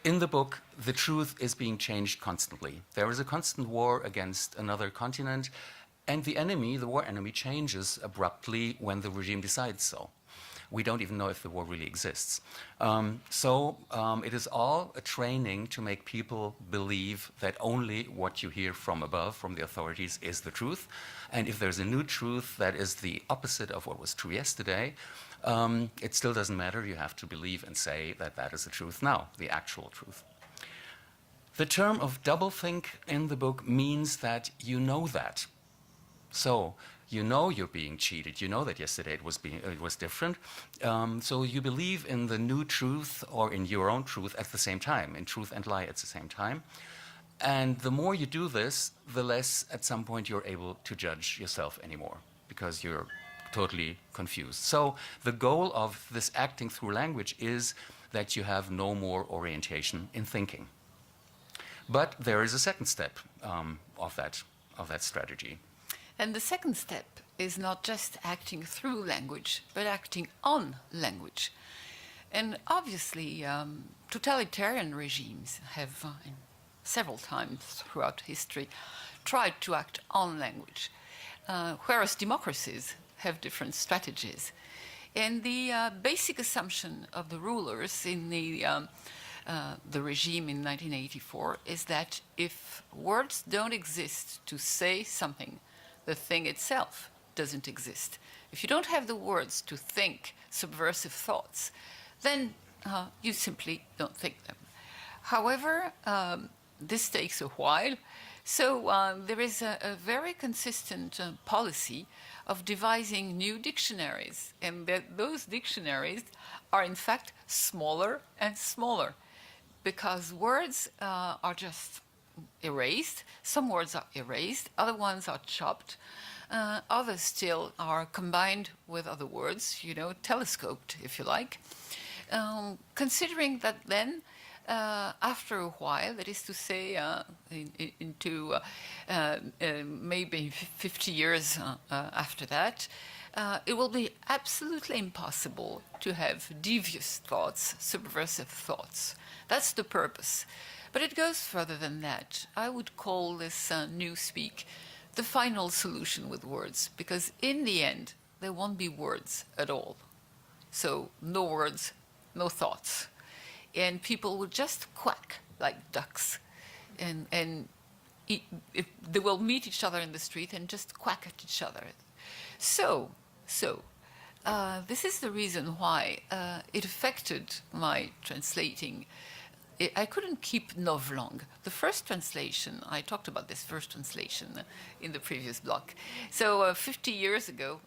In the book, the truth is being changed constantly. There is a constant war against another continent, and the enemy, the war enemy, changes abruptly when the regime decides so. We don't even know if the war really exists. It is all a training to make people believe that only what you hear from above, from the authorities, is the truth. And if there's a new truth that is the opposite of what was true yesterday, it still doesn't matter. You have to believe and say that that is the truth now, the actual truth. The term of doublethink in the book means that you know that. So you know you're being cheated. You know that yesterday it was different. So you believe in the new truth or in your own truth at the same time, in truth and lie at the same time. And the more you do this, the less at some point you're able to judge yourself anymore, because you're totally confused. So the goal of this acting through language is that you have no more orientation in thinking. But there is a second step of that strategy. And the second step is not just acting through language, but acting on language. And obviously, totalitarian regimes have several times throughout history tried to act on language, whereas democracies have different strategies. And the basic assumption of the rulers in the regime in 1984 is that if words don't exist to say something, the thing itself doesn't exist. If you don't have the words to think subversive thoughts, then you simply don't think them. However, this takes a while, so there is a very consistent policy of devising new dictionaries, and those dictionaries are in fact smaller and smaller, because words are just erased. Some words are erased, other ones are chopped, others still are combined with other words, telescoped, if you like. Considering that then, after a while, that is to say, into maybe 50 years after that, it will be absolutely impossible to have devious thoughts, subversive thoughts. That's the purpose. But it goes further than that. I would call this newspeak the final solution with words, because in the end, there won't be words at all. So no words, no thoughts. And people will just quack like ducks. And they will meet each other in the street and just quack at each other. So this is the reason why it affected my translating. I couldn't keep novlang. The first translation, I talked about this first translation in the previous block. So 50 years ago,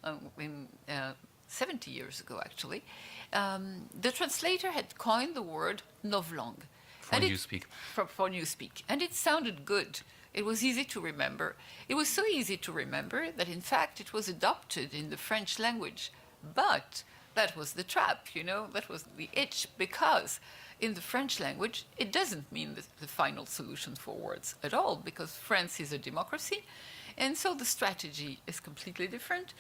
70 years ago actually, the translator had coined the word novlang. For newspeak. For newspeak. And it sounded good. It was easy to remember. It was so easy to remember that, in fact, it was adopted in the French language. But that was the trap, you know, that was the itch, because in the French language, it doesn't mean the final solution for words at all, because France is a democracy. And so the strategy is completely different.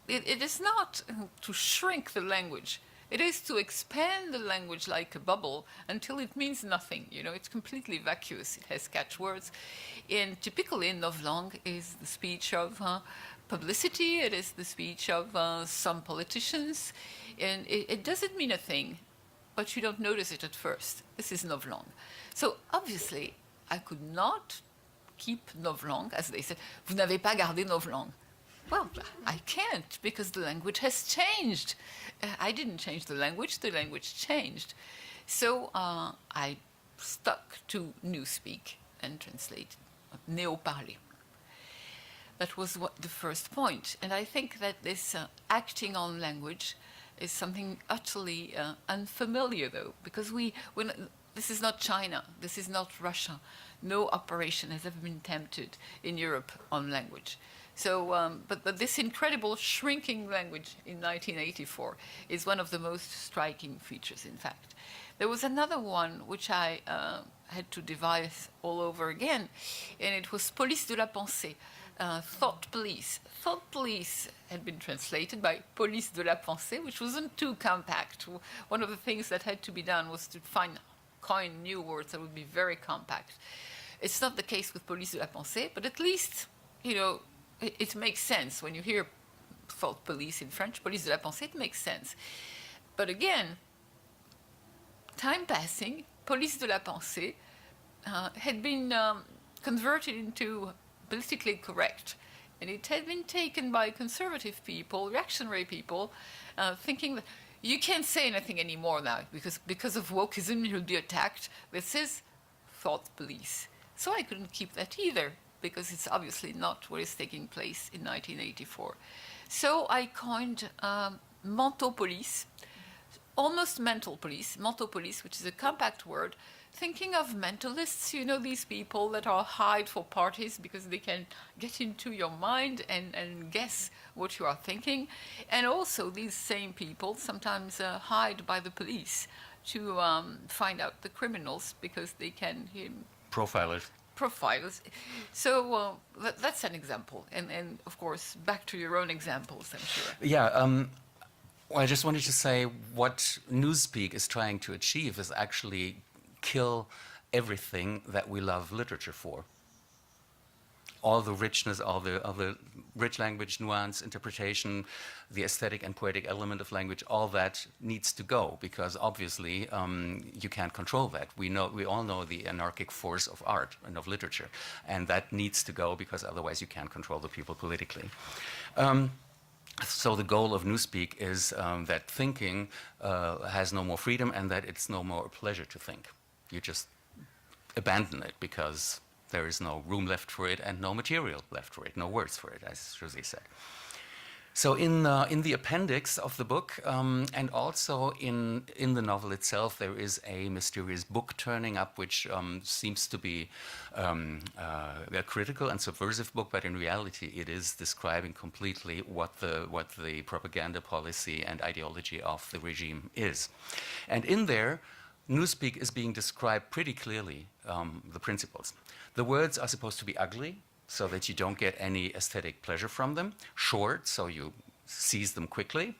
It is not to shrink the language. It is to expand the language like a bubble until it means nothing. You know, it's completely vacuous. It has catchwords. And typically, novlangue is the speech of publicity. It is the speech of some politicians. And it doesn't mean a thing, but you don't notice it at first. This is novlangue. So obviously, I could not keep novlangue, as they said. Vous n'avez pas gardé novlangue. Well, I can't, because the language has changed. I didn't change the language changed. So I stuck to Newspeak and translated néo-parler. That was the first point. And I think that this acting on language is something utterly unfamiliar, though, because this is not China, this is not Russia. No operation has ever been attempted in Europe on language. So, but this incredible shrinking language in 1984 is one of the most striking features, in fact. There was another one which I had to devise all over again, and it was Police de la Pensée, thought police. Thought police had been translated by Police de la Pensée, which wasn't too compact. One of the things that had to be done was to coin new words that would be very compact. It's not the case with Police de la Pensée, but at least, you know, it makes sense. When you hear thought police in French, Police de la Pensée, it makes sense. But again, time passing, Police de la Pensée had been converted into politically correct. And it had been taken by conservative people, reactionary people, thinking that you can't say anything anymore now because of wokeism, you'll be attacked. This is thought police. So I couldn't keep that either, because it's obviously not what is taking place in 1984. So I coined mentopolice, almost mental police, mentopolice, which is a compact word, thinking of mentalists, you know, these people that are hired for parties because they can get into your mind and guess what you are thinking. And also these same people sometimes hired by the police to find out the criminals because they can... Profilers. So that's an example. And of course, back to your own examples, I'm sure. Yeah, well, I just wanted to say what Newspeak is trying to achieve is actually kill everything that we love literature for. All the richness, all the rich language, nuance, interpretation, the aesthetic and poetic element of language, all that needs to go, because obviously you can't control that. We all know the anarchic force of art and of literature, and that needs to go because otherwise you can't control the people politically. So the goal of Newspeak is that thinking has no more freedom and that it's no more a pleasure to think. You just abandon it because there is no room left for it and no material left for it, no words for it, as Josée said. So in the appendix of the book, and also in the novel itself, there is a mysterious book turning up, which seems to be a critical and subversive book, but in reality it is describing completely what the propaganda policy and ideology of the regime is. And in there, Newspeak is being described pretty clearly, the principles. The words are supposed to be ugly, so that you don't get any aesthetic pleasure from them. Short, so you seize them quickly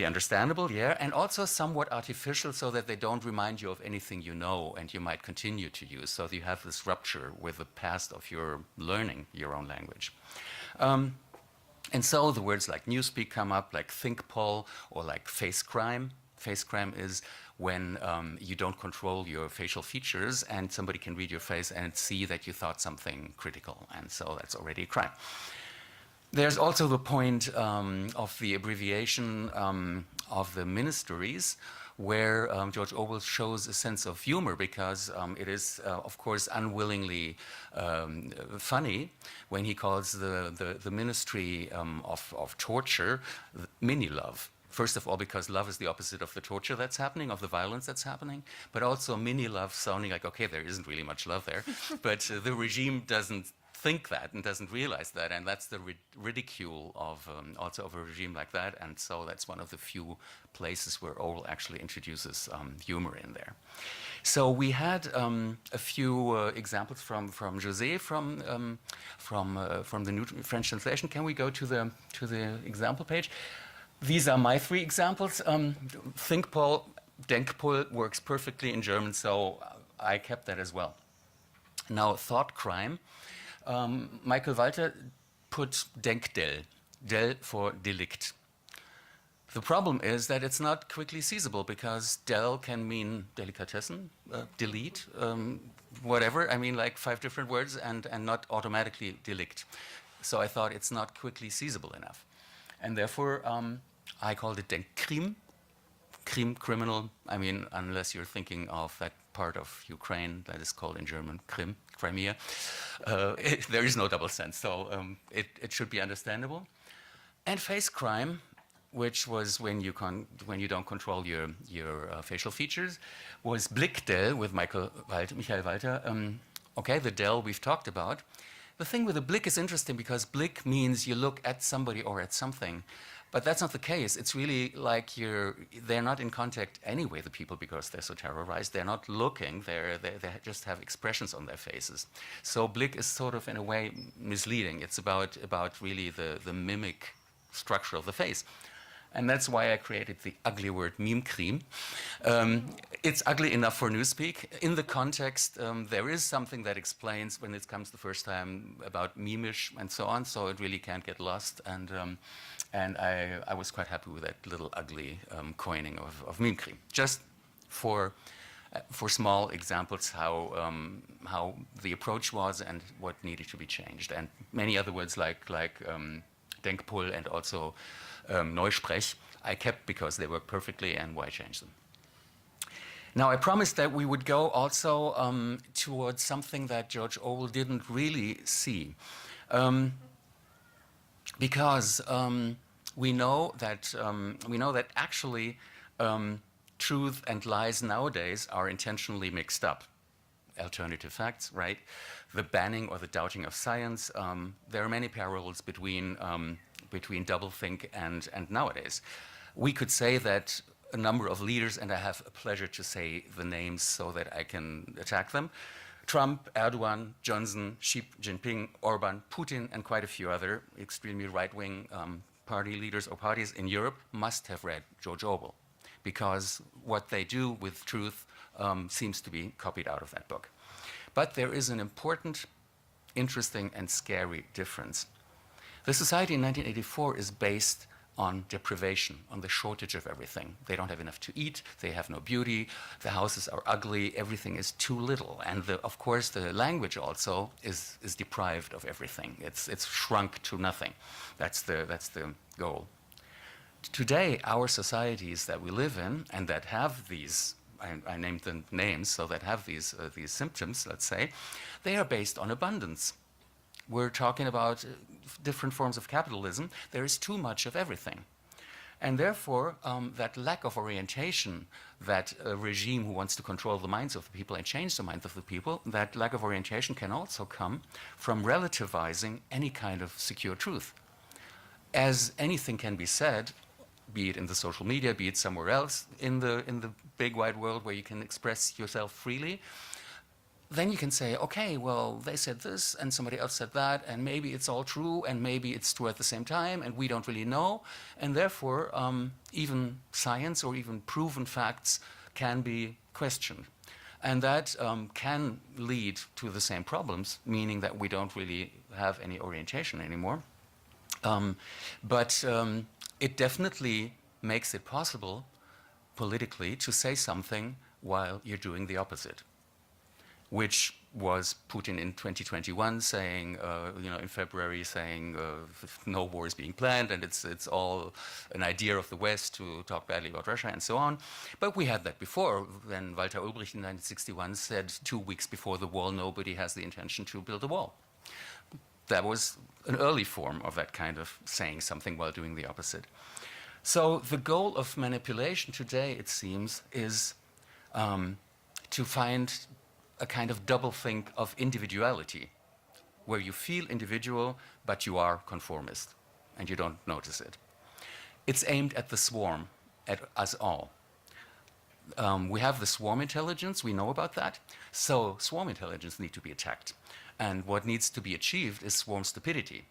understandable, yeah, and also somewhat artificial, so that they don't remind you of anything you know and you might continue to use, so that you have this rupture with the past of your learning your own language. And so the words like Newspeak come up, like think poll, or like face crime. Face crime is when you don't control your facial features and somebody can read your face and see that you thought something critical, and so that's already a crime. There's also the point of the abbreviation of the ministries, where George Orwell shows a sense of humor, because it is, of course, unwillingly funny when he calls the ministry of torture mini-love. First of all, because love is the opposite of the torture that's happening, of the violence that's happening, but also mini-love sounding like, okay, there isn't really much love there, but the regime doesn't think that and doesn't realize that, and that's the ridicule of also of a regime like that, and so that's one of the few places where Orwell actually introduces humor in there. So we had a few examples from José from the new French translation. Can we go to the example page? These are my 3 examples. Denkpol works perfectly in German, so I kept that as well. Now, thought crime. Michael Walter put Denkdel, del for delict. The problem is that it's not quickly seizable because del can mean delicatessen, delete, whatever. I mean, like 5 different words and not automatically delict. So I thought it's not quickly seizable enough. And therefore, I called it Denkkrim, criminal. I mean, unless you're thinking of that part of Ukraine that is called in German Krim, Crimea. There is no double sense, so it should be understandable. And face crime, which was when you don't control your facial features, was Blickdel with Michael Walter. Okay, the del we've talked about. The thing with the blick is interesting because blick means you look at somebody or at something. But that's not the case. It's really like they're not in contact anyway, the people, because they're so terrorized. They're not looking, they just have expressions on their faces. So blick is sort of, in a way, misleading. It's about really the mimic structure of the face. And that's why I created the ugly word mimkrim. It's ugly enough for newspeak. In the context, there is something that explains when it comes the first time about mimish and so on, so it really can't get lost. And I was quite happy with that little ugly coining of mimkrim. Just for small examples how the approach was and what needed to be changed. And many other words like Denkpol and also Neusprech, I kept because they work perfectly, and why change them? Now, I promised that we would go also towards something that George Orwell didn't really see, because we know that actually truth and lies nowadays are intentionally mixed up. Alternative facts, right? The banning or the doubting of science. There are many parallels between doublethink and nowadays. We could say that a number of leaders, and I have a pleasure to say the names so that I can attack them: Trump, Erdogan, Johnson, Xi Jinping, Orban, Putin, and quite a few other extremely right-wing party leaders or parties in Europe must have read George Orwell, because what they do with truth seems to be copied out of that book. But there is an important, interesting, and scary difference. The society in 1984 is based on deprivation, on the shortage of everything. They don't have enough to eat, they have no beauty, the houses are ugly, everything is too little. And of course the language also is deprived of everything. It's shrunk to nothing. That's the goal. Today, our societies that we live in and that have these, I named the names, so that have these symptoms, let's say, they are based on abundance. We're talking about different forms of capitalism. There is too much of everything. And therefore, that lack of orientation, that a regime who wants to control the minds of the people and change the minds of the people, that lack of orientation can also come from relativizing any kind of secure truth. As anything can be said, be it in the social media, be it somewhere else in the big wide world where you can express yourself freely, then you can say, okay, well, they said this and somebody else said that, and maybe it's all true, and maybe it's true at the same time, and we don't really know. And therefore, even science or even proven facts can be questioned. And that can lead to the same problems, meaning that we don't really have any orientation anymore. But it definitely makes it possible politically to say something while you're doing the opposite, which was Putin in 2021 saying, in February saying no war is being planned and it's all an idea of the West to talk badly about Russia and so on. But we had that before, when Walter Ulbricht in 1961 said 2 weeks before the wall, nobody has the intention to build a wall. That was an early form of that kind of saying something while doing the opposite. So the goal of manipulation today, it seems, is to find a kind of doublethink of individuality, where you feel individual, but you are conformist, and you don't notice it. It's aimed at the swarm, at us all. We have the swarm intelligence, we know about that, so swarm intelligence needs to be attacked. And what needs to be achieved is swarm stupidity.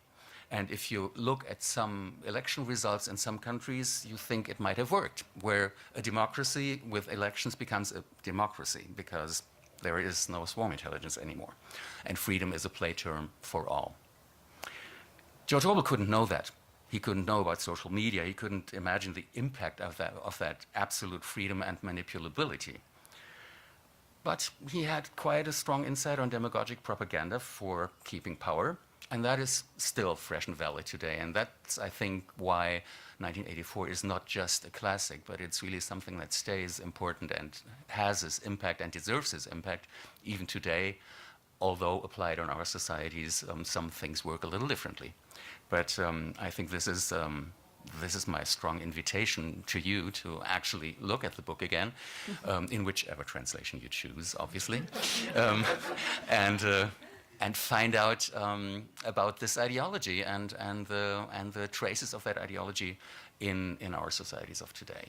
And if you look at some election results in some countries, you think it might have worked, where a democracy with elections becomes a democracy because there is no swarm intelligence anymore. And freedom is a play term for all. George Orwell couldn't know that. He couldn't know about social media. He couldn't imagine the impact of that absolute freedom and manipulability. But he had quite a strong insight on demagogic propaganda for keeping power. And that is still fresh and valid today. And that's, I think, why 1984 is not just a classic, but it's really something that stays important and has its impact and deserves its impact even today, although applied on our societies, some things work a little differently. But I think this is my strong invitation to you to actually look at the book again, in whichever translation you choose, obviously, and find out about this ideology and the traces of that ideology in our societies of today.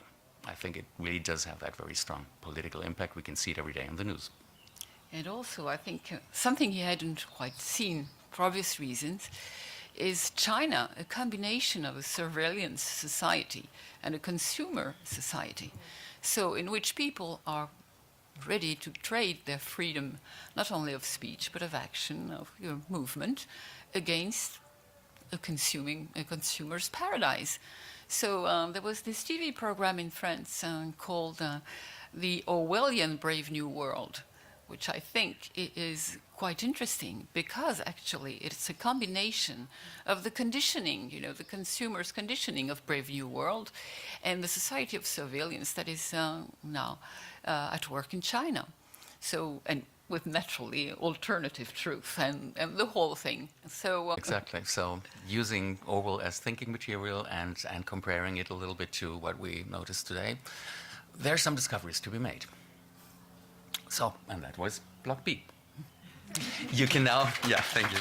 I think it really does have that very strong political impact. We can see it every day in the news. And also, I think something he hadn't quite seen, for obvious reasons, is China, a combination of a surveillance society and a consumer society, so in which people are ready to trade their freedom, not only of speech, but of action, of movement, against a consumer's paradise. So there was this TV program in France called The Orwellian Brave New World, which I think is quite interesting because actually it's a combination of the conditioning, the consumer's conditioning of Brave New World and the society of surveillance that is now at work in China. So, and with naturally alternative truth and the whole thing. So exactly. So using Orwell as thinking material and comparing it a little bit to what we noticed today, there are some discoveries to be made. So, and that was Block B. You can now, yeah, thank you.